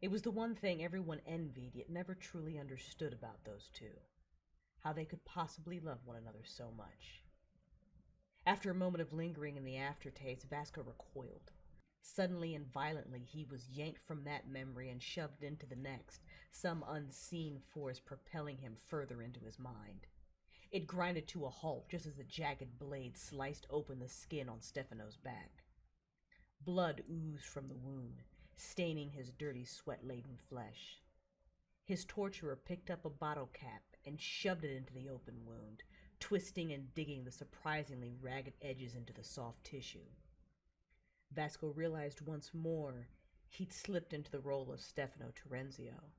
It was the one thing everyone envied yet never truly understood about those two. How they could possibly love one another so much. After a moment of lingering in the aftertaste, Vasco recoiled. Suddenly and violently, he was yanked from that memory and shoved into the next, some unseen force propelling him further into his mind. It grinded to a halt just as the jagged blade sliced open the skin on Stefano's back. Blood oozed from the wound, staining his dirty, sweat-laden flesh. His torturer picked up a bottle cap and shoved it into the open wound, twisting and digging the surprisingly ragged edges into the soft tissue. Vasco realized once more he'd slipped into the role of Stefano Terenzio,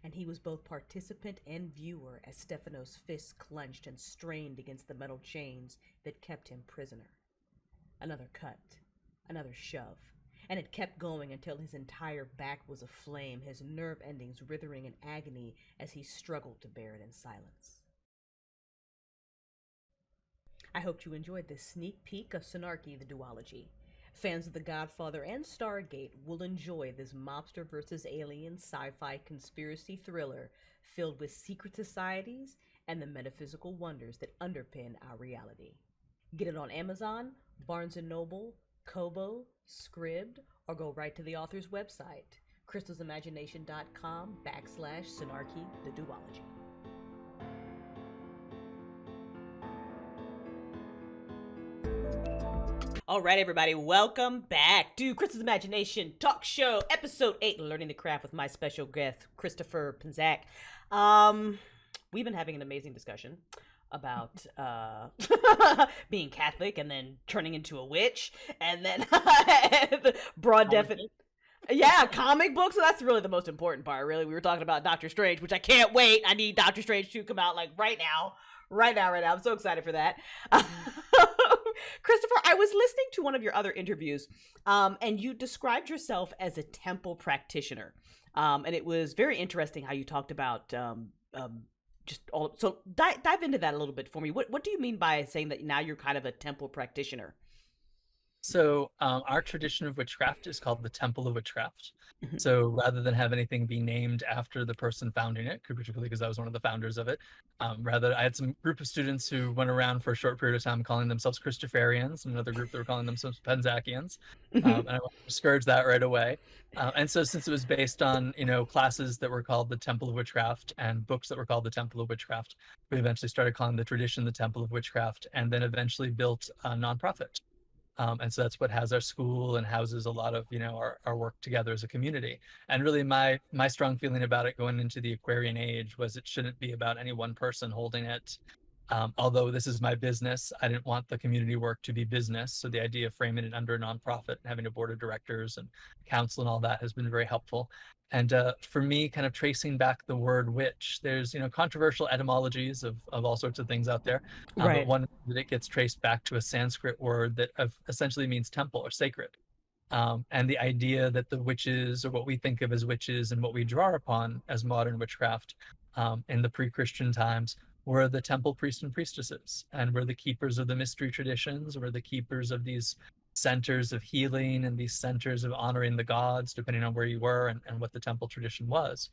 and he was both participant and viewer as Stefano's fists clenched and strained against the metal chains that kept him prisoner. Another cut, another shove, and it kept going until his entire back was aflame, his nerve endings writhing in agony as he struggled to bear it in silence. I hope you enjoyed this sneak peek of Synarchy the Duology. Fans of The Godfather and Stargate will enjoy this mobster versus alien sci-fi conspiracy thriller filled with secret societies and the metaphysical wonders that underpin our reality. Get it on Amazon, Barnes & Noble, Kobo, Scribd, or go right to the author's website, crystalsimagination.com/Synarchy the Duology. All right, everybody, welcome back to Crystal's Imagination Talk Show, Episode 8, Learning the Craft with my special guest, Christopher Penzcak. We've been having an amazing discussion about being Catholic and then turning into a witch, and then broad definition. Yeah, comic books. So that's really the most important part, really. We were talking about Doctor Strange, which I can't wait. I need Doctor Strange to come out like right now. I'm so excited for that. Christopher, I was listening to one of your other interviews, and you described yourself as a temple practitioner. And it was very interesting how you talked about just all. So dive into that a little bit for me. What do you mean by saying that now you're kind of a temple practitioner? So our tradition of witchcraft is called the Temple of Witchcraft. So rather than have anything be named after the person founding it, particularly because I was one of the founders of it, rather I had some group of students who went around for a short period of time calling themselves Christopherians, and another group that were calling themselves Penzakians, and I wanted to discourage that right away. And so since it was based on, classes that were called the Temple of Witchcraft and books that were called the Temple of Witchcraft, we eventually started calling the tradition the Temple of Witchcraft, and then eventually built a nonprofit. And so that's what has our school and houses a lot of, our work together as a community. And really my strong feeling about it going into the Aquarian age was it shouldn't be about any one person holding it. Although this is my business, I didn't want the community work to be business. So the idea of framing it under a nonprofit and having a board of directors and council and all that has been very helpful. And for me, kind of tracing back the word witch, there's, controversial etymologies of all sorts of things out there. Right. But one that it gets traced back to a Sanskrit word that essentially means temple or sacred. And the idea that the witches, or what we think of as witches and what we draw upon as modern witchcraft in the pre-Christian times, were the temple priests and priestesses, and were the keepers of the mystery traditions, were the keepers of these centers of healing and these centers of honoring the gods, depending on where you were and what the temple tradition was.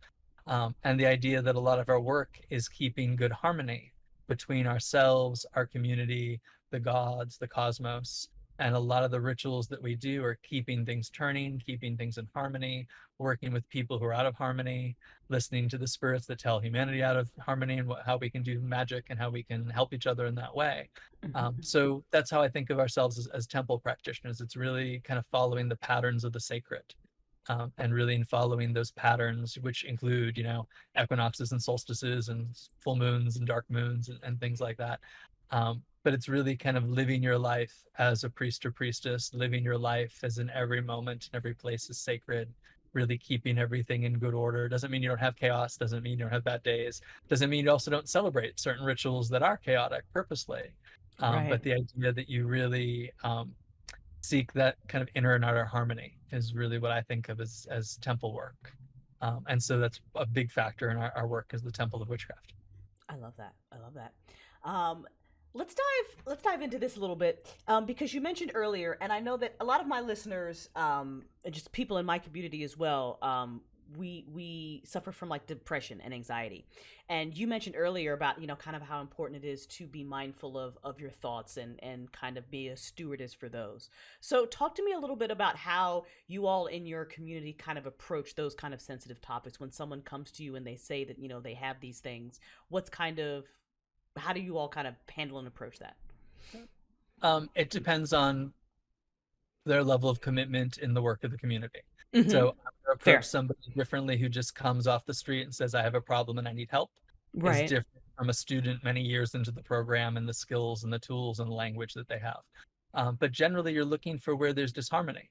And the idea that a lot of our work is keeping good harmony between ourselves, our community, the gods, the cosmos, and a lot of the rituals that we do are keeping things turning, keeping things in harmony, working with people who are out of harmony, listening to the spirits that tell humanity out of harmony, and how we can do magic and how we can help each other in that way. So that's how I think of ourselves as temple practitioners. It's really kind of following the patterns of the sacred, and really in following those patterns, which include, equinoxes and solstices and full moons and dark moons and things like that. But it's really kind of living your life as a priest or priestess, living your life as in every moment and every place is sacred, really keeping everything in good order. Doesn't mean you don't have chaos, doesn't mean you don't have bad days, doesn't mean you also don't celebrate certain rituals that are chaotic purposely. Right. But the idea that you really seek that kind of inner and outer harmony is really what I think of as temple work. And so that's a big factor in our work as the Temple of Witchcraft. I love that. Let's dive into this a little bit, because you mentioned earlier, and I know that a lot of my listeners, just people in my community as well, we suffer from like depression and anxiety. And you mentioned earlier about, kind of how important it is to be mindful of your thoughts and kind of be a stewardess for those. So talk to me a little bit about how you all in your community kind of approach those kind of sensitive topics when someone comes to you and they say that, they have these things. How do you all kind of handle and approach that? It depends on their level of commitment in the work of the community. So I'm going to approach somebody differently who just comes off the street and says, I have a problem and I need help. Right. Is different from a student many years into the program and the skills and the tools and the language that they have. But generally, you're looking for where there's disharmony.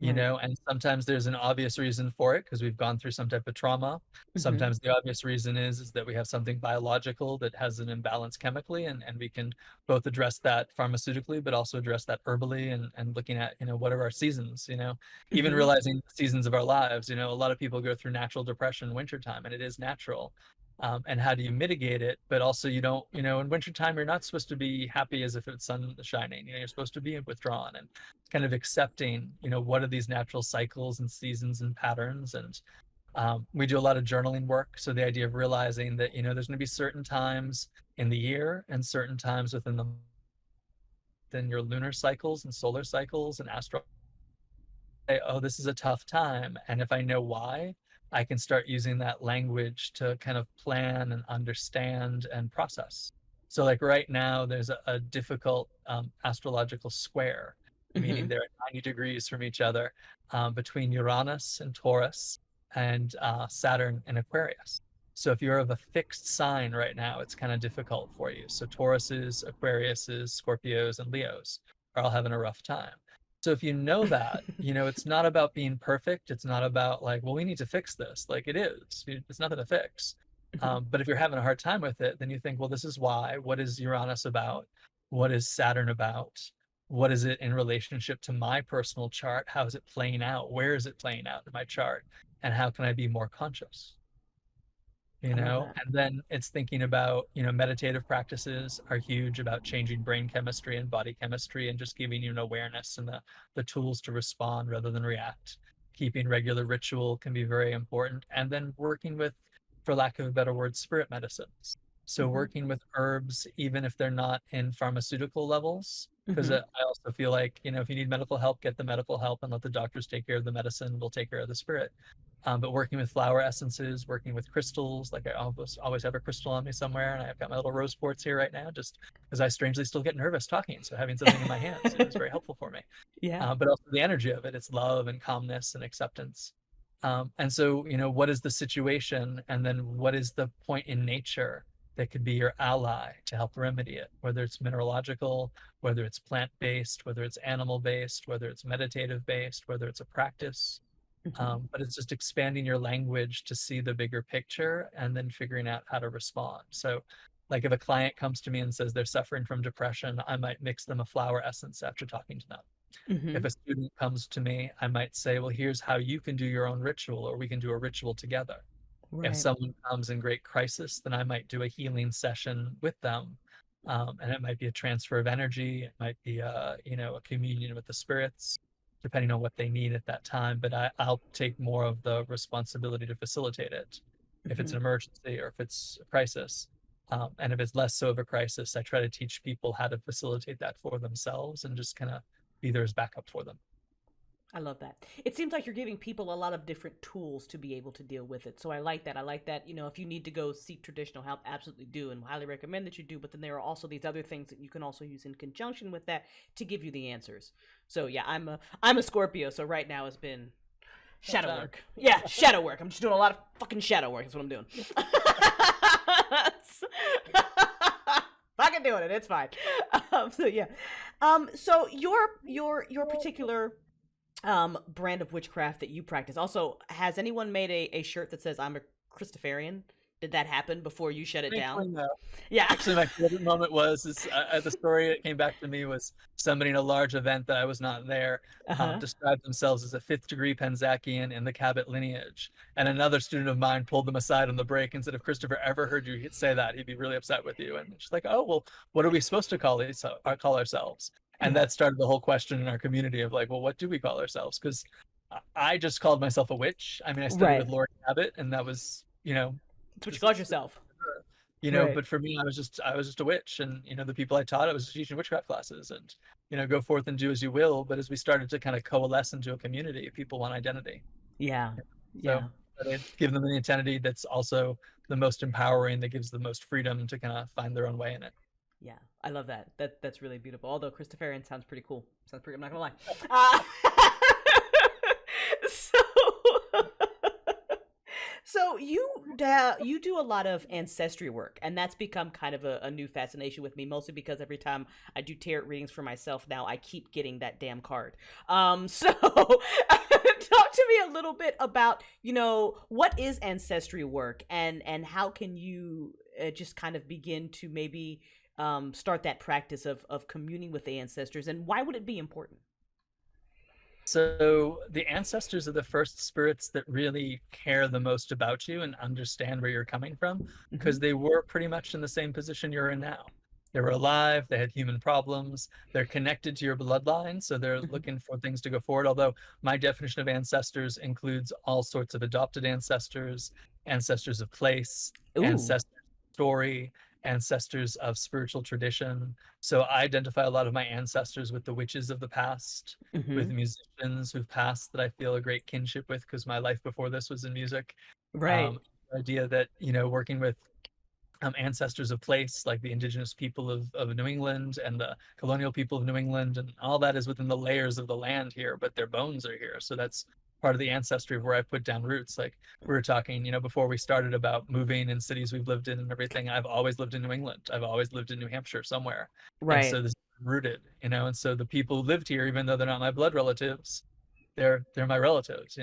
And sometimes there's an obvious reason for it because we've gone through some type of trauma. Sometimes the obvious reason is that we have something biological that has an imbalance chemically, and we can both address that pharmaceutically, but also address that herbally and looking at, what are our seasons, even realizing the seasons of our lives. A lot of people go through natural depression in wintertime, and it is natural. and how do you mitigate it? But also, you don't, in wintertime, you're not supposed to be happy as if it's sun shining. You're supposed to be withdrawn and kind of accepting, what are these natural cycles and seasons and patterns. And we do a lot of journaling work. So the idea of realizing that, there's going to be certain times in the year and certain times within your lunar cycles and solar cycles and astral. Oh, this is a tough time. And if I know why, I can start using that language to kind of plan and understand and process. So like right now, there's a difficult astrological square, meaning they're at 90 degrees from each other, between Uranus and Taurus and Saturn and Aquarius. So if you're of a fixed sign right now, it's kind of difficult for you. So Tauruses, Aquariuses, Scorpios, and Leos are all having a rough time. So if you know that, it's not about being perfect. It's not about like, well, we need to fix this. Like it is. It's nothing to fix. But if you're having a hard time with it, then you think, well, this is why. What is Uranus about? What is Saturn about? What is it in relationship to my personal chart? How is it playing out? Where is it playing out in my chart? And how can I be more conscious? And then it's thinking about, meditative practices are huge about changing brain chemistry and body chemistry and just giving you an awareness and the tools to respond rather than react. Keeping regular ritual can be very important. And then working with, for lack of a better word, spirit medicines. So working with herbs, even if they're not in pharmaceutical levels, because I also feel like, if you need medical help, get the medical help and let the doctors take care of the medicine. We'll take care of the spirit. But working with flower essences, working with crystals, like I always have a crystal on me somewhere, and I've got my little rose quartz here right now, just because I strangely still get nervous talking. So having something in my hands is very helpful for me. Yeah. But also the energy of it, it's love and calmness and acceptance. And so, what is the situation, and then what is the point in nature that could be your ally to help remedy it, whether it's mineralogical, whether it's plant-based, whether it's animal-based, whether it's meditative-based, whether it's a practice. But it's just expanding your language to see the bigger picture and then figuring out how to respond. So like if a client comes to me and says they're suffering from depression, I might mix them a flower essence after talking to them. If a student comes to me, I might say, well, here's how you can do your own ritual, or we can do a ritual together. If someone comes in great crisis, then I might do a healing session with them. And it might be a transfer of energy. It might be a communion with the spirits, depending on what they need at that time. But I'll take more of the responsibility to facilitate it if it's an emergency or if it's a crisis. And if it's less so of a crisis, I try to teach people how to facilitate that for themselves and just kind of be there as backup for them. I love that. It seems like you're giving people a lot of different tools to be able to deal with it. So I like that. If you need to go seek traditional help, absolutely do, and highly recommend that you do. But then there are also these other things that you can also use in conjunction with that to give you the answers. So yeah, I'm a Scorpio. So right now it's been shadow work. Yeah, shadow work. I'm just doing a lot of fucking shadow work. That's what I'm doing. Fucking doing it. It's fine. So yeah. So your particular brand of witchcraft that you practice. Also, has anyone made a shirt that says I'm a Christopherian? Did that happen before you shut it down? No. Yeah. Actually, my favorite moment was the story that came back to me was somebody in a large event that I was not there described themselves as a 5th degree Penzcakian in the Cabot lineage. And another student of mine pulled them aside on the break and said, if Christopher ever heard you say that, he'd be really upset with you. And she's like, oh, well, what are we supposed to call ourselves? And that started the whole question in our community of like, well, what do we call ourselves? Because I just called myself a witch. I mean, I studied with Lord Cabot, and that was, that's what you called yourself. But for me, I was just a witch, and the people I taught, I was teaching witchcraft classes, and go forth and do as you will. But as we started to kind of coalesce into a community, people want identity. Yeah. So give them an identity that's also the most empowering, that gives the most freedom to kind of find their own way in it. Yeah, I love that. That's really beautiful. Although Christopherian sounds pretty cool. I'm not gonna lie. So you do a lot of ancestry work, and that's become kind of a new fascination with me, mostly because every time I do tarot readings for myself now, I keep getting that damn card. So talk to me a little bit about, what is ancestry work, and how can you just kind of begin to maybe start that practice of communing with the ancestors, and why would it be important? So the ancestors are the first spirits that really care the most about you and understand where you're coming from, because they were pretty much in the same position you're in now. They were alive, they had human problems, they're connected to your bloodline, so they're looking for things to go forward. Although my definition of ancestors includes all sorts of adopted ancestors, ancestors of place, Ooh. ancestors of story, ancestors of spiritual tradition. So I identify a lot of my ancestors with the witches of the past, with musicians who've passed that I feel a great kinship with, because my life before this was in music. Right. The idea that, working with ancestors of place, like the indigenous people of New England and the colonial people of New England, and all that is within the layers of the land here, but their bones are here. So that's part of the ancestry of where I've put down roots. Like we were talking, before we started about moving and cities we've lived in and everything. I've always lived in New England. I've always lived in New Hampshire somewhere. Right. And so this is rooted, and so the people who lived here, even though they're not my blood relatives, they're my relatives,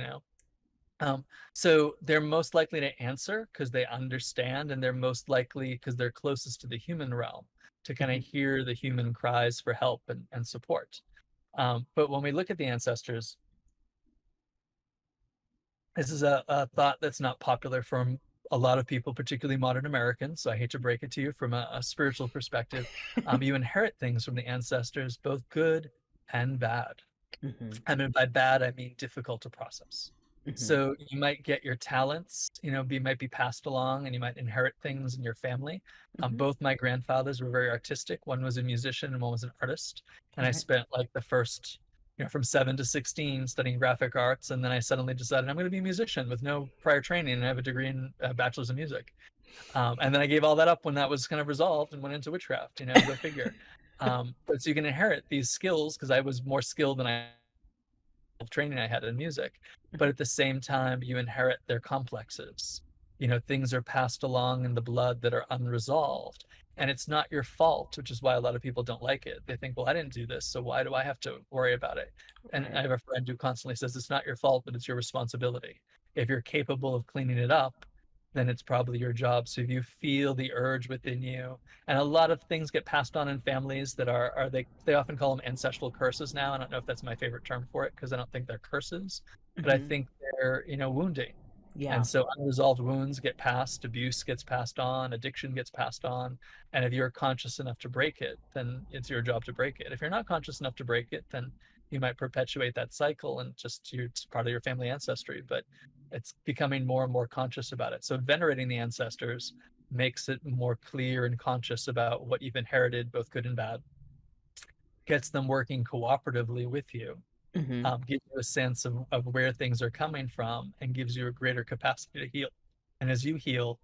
So they're most likely to answer because they understand, and they're most likely because they're closest to the human realm to kind of hear the human cries for help and support. But when we look at the ancestors, this is a thought that's not popular from a lot of people, particularly modern Americans. So I hate to break it to you from a spiritual perspective. You inherit things from the ancestors, both good and bad. And by bad, I mean difficult to process. So you might get your talents, might be passed along, and you might inherit things in your family. Both my grandfathers were very artistic. One was a musician and one was an artist. And I spent like the first, from 7 to 16 studying graphic arts. And then I suddenly decided I'm going to be a musician with no prior training, and I have a degree in bachelor's of music. And then I gave all that up when that was kind of resolved and went into witchcraft, go figure. But so you can inherit these skills, because I was more skilled than training I had in music, but at the same time you inherit their complexes. Things are passed along in the blood that are unresolved, and it's not your fault, which is why a lot of people don't like it. They think, well, I didn't do this, so why do I have to worry about it? And I have a friend who constantly says it's not your fault, but it's your responsibility. If you're capable of cleaning it up, then it's probably your job. So if you feel the urge within you, and a lot of things get passed on in families that are they often call them ancestral curses now. I don't know if that's my favorite term for it, because I don't think they're curses, but I think they're, wounding. Yeah. And so unresolved wounds get passed, abuse gets passed on, addiction gets passed on. And if you're conscious enough to break it, then it's your job to break it. If you're not conscious enough to break it, then you might perpetuate that cycle, and it's part of your family ancestry. But it's becoming more and more conscious about it. So venerating the ancestors makes it more clear and conscious about what you've inherited, both good and bad, gets them working cooperatively with you, gives you a sense of where things are coming from, and gives you a greater capacity to heal. And as you heal,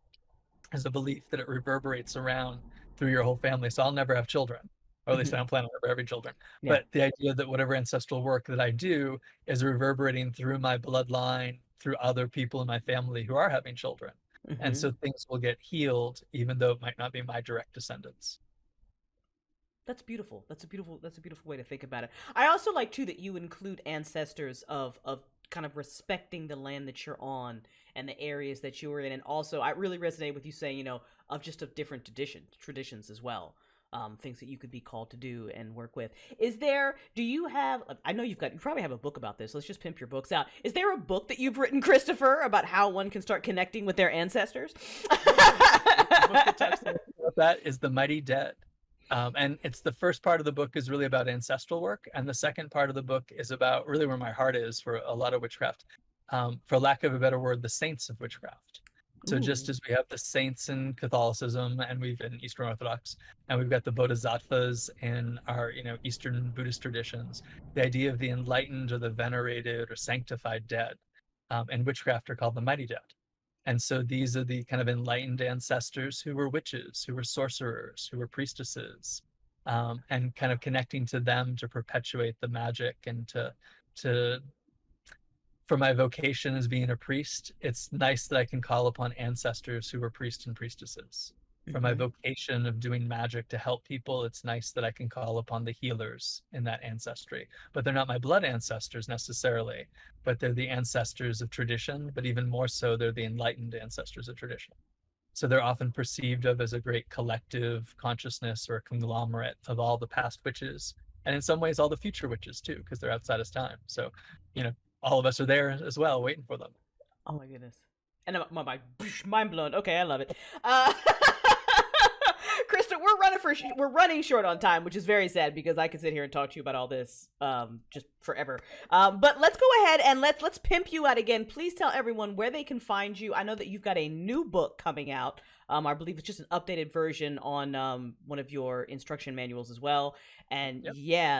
there's a belief that it reverberates around through your whole family. So I'll never have children, or at least I don't plan on ever having children. Yeah. But the idea that whatever ancestral work that I do is reverberating through my bloodline, through other people in my family who are having children. And so things will get healed, even though it might not be my direct descendants. That's beautiful. That's a beautiful way to think about it. I also like too that you include ancestors of kind of respecting the land that you're on and the areas that you were in. And also I really resonate with you saying, of different traditions as well. Things that you could be called to do and work with. Do you have, I know you probably have a book about this. Let's just pimp your books out. Is there a book that you've written, Christopher, about how one can start connecting with their ancestors? The book that talks about that is The Mighty Dead. And it's the first part of the book is really about ancestral work. And the second part of the book is about really where my heart is for a lot of witchcraft. For lack of a better word, the Saints of Witchcraft. So just as we have the saints in Catholicism, and we've in Eastern Orthodox, and we've got the bodhisattvas in our, Eastern Buddhist traditions, the idea of the enlightened or the venerated or sanctified dead in witchcraft are called the mighty dead. And so these are the kind of enlightened ancestors who were witches, who were sorcerers, who were priestesses, and kind of connecting to them to perpetuate the magic and to for my vocation as being a priest, it's nice that I can call upon ancestors who were priests and priestesses. For my vocation of doing magic to help people, it's nice that I can call upon the healers in that ancestry. But they're not my blood ancestors necessarily, but they're the ancestors of tradition, but even more so, they're the enlightened ancestors of tradition. So they're often perceived of as a great collective consciousness or a conglomerate of all the past witches and in some ways all the future witches too, because they're outside of time. So, all of us are there as well, waiting for them. Oh my goodness. And my mind blown. Okay, I love it. Krista, we're running short on time, which is very sad because I could sit here and talk to you about all this just forever. But let's go ahead and let's pimp you out again. Please tell everyone where they can find you. I know that you've got a new book coming out. I believe it's just an updated version on one of your instruction manuals as well. And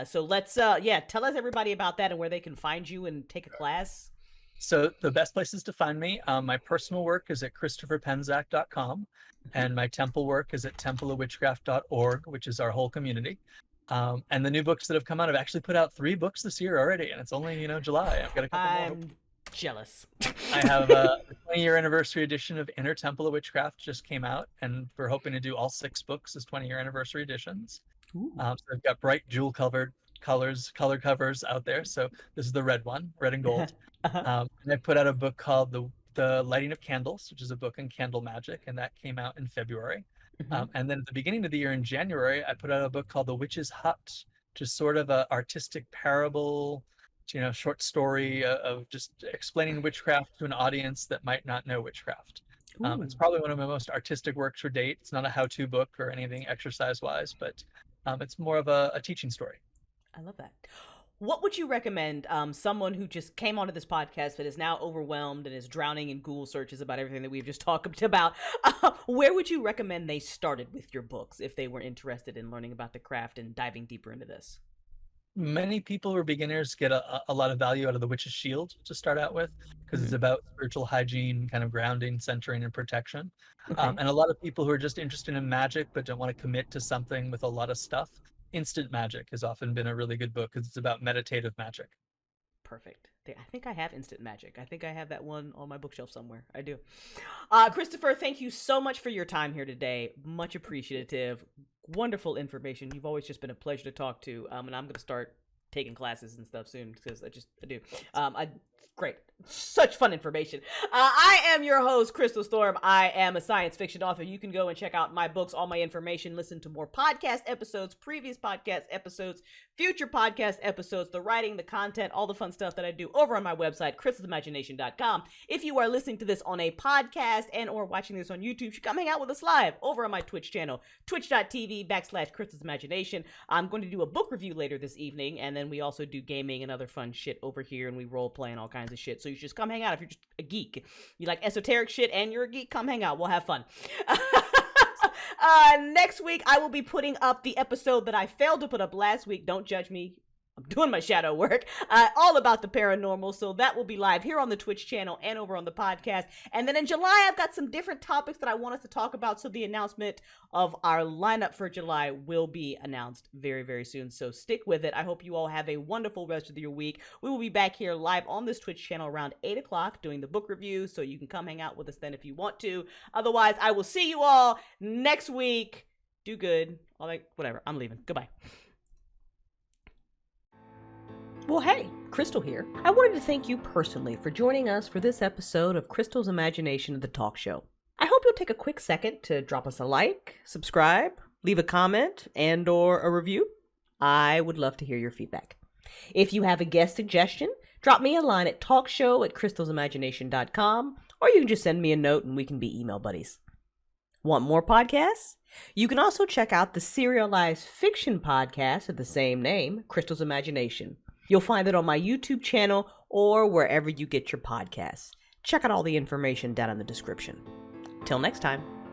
so let's tell us everybody about that and where they can find you and take a class. So the best places to find me, my personal work is at ChristopherPenzcak.com, and my temple work is at templeofwitchcraft.org, which is our whole community. And the new books that have come out, I've actually put out 3 books this year already, and it's only, July. I've got a couple more. I'm jealous. I have the 20-year anniversary edition of Inner Temple of Witchcraft just came out, and we're hoping to do all 6 books as 20-year anniversary editions. So I've got bright jewel-covered color covers out there. So this is the red one, red and gold. And I put out a book called the Lighting of Candles, which is a book on candle magic, and that came out in February. And then at the beginning of the year in January, I put out a book called The Witch's Hut, which is sort of an artistic parable, short story of just explaining witchcraft to an audience that might not know witchcraft. It's probably one of my most artistic works to date. It's not a how-to book or anything exercise-wise, but it's more of a teaching story. I love that. What would you recommend someone who just came onto this podcast but is now overwhelmed and is drowning in Google searches about everything that we've just talked about? Where would you recommend they started with your books if they were interested in learning about the craft and diving deeper into this? Many people who are beginners get a lot of value out of The Witch's Shield to start out with, because it's about spiritual hygiene, kind of grounding, centering, and protection. And a lot of people who are just interested in magic but don't want to commit to something with a lot of stuff, Instant Magic has often been a really good book because it's about meditative magic. Perfect. I think I have Instant Magic. I think I have that one on my bookshelf somewhere. I do. Christopher, thank you so much for your time here today. Much appreciative. Wonderful information. You've always just been a pleasure to talk to. And I'm going to start taking classes and stuff soon because I do. Great. Such fun information. I am your host, Crystal Storm. I am a science fiction author. You can go and check out my books, all my information, listen to more podcast episodes, previous podcast episodes, future podcast episodes, the writing, the content, all the fun stuff that I do over on my website, crystalsimagination.com. If you are listening to this on a podcast and or watching this on YouTube, you should come hang out with us live over on my Twitch channel, twitch.tv/crystalsimagination. I'm going to do a book review later this evening, and then we also do gaming and other fun shit over here, and we role play and all kinds of shit. So you should just come hang out if you're just a geek. You like esoteric shit and you're a geek, come hang out. We'll have fun. Next week, I will be putting up the episode that I failed to put up last week. Don't judge me. I'm doing my shadow work, all about the paranormal. So that will be live here on the Twitch channel and over on the podcast. And then in July, I've got some different topics that I want us to talk about. So the announcement of our lineup for July will be announced very, very soon. So stick with it. I hope you all have a wonderful rest of your week. We will be back here live on this Twitch channel around 8 o'clock doing the book review. So you can come hang out with us then if you want to. Otherwise, I will see you all next week. Do good. All right, whatever. I'm leaving. Goodbye. Well, hey, Crystal here. I wanted to thank you personally for joining us for this episode of Crystal's Imagination of the Talk Show. I hope you'll take a quick second to drop us a like, subscribe, leave a comment, and or a review. I would love to hear your feedback. If you have a guest suggestion, drop me a line at talkshow@crystalsimagination.com, or you can just send me a note and we can be email buddies. Want more podcasts? You can also check out the serialized fiction podcast of the same name, Crystal's Imagination. You'll find it on my YouTube channel or wherever you get your podcasts. Check out all the information down in the description. Till next time.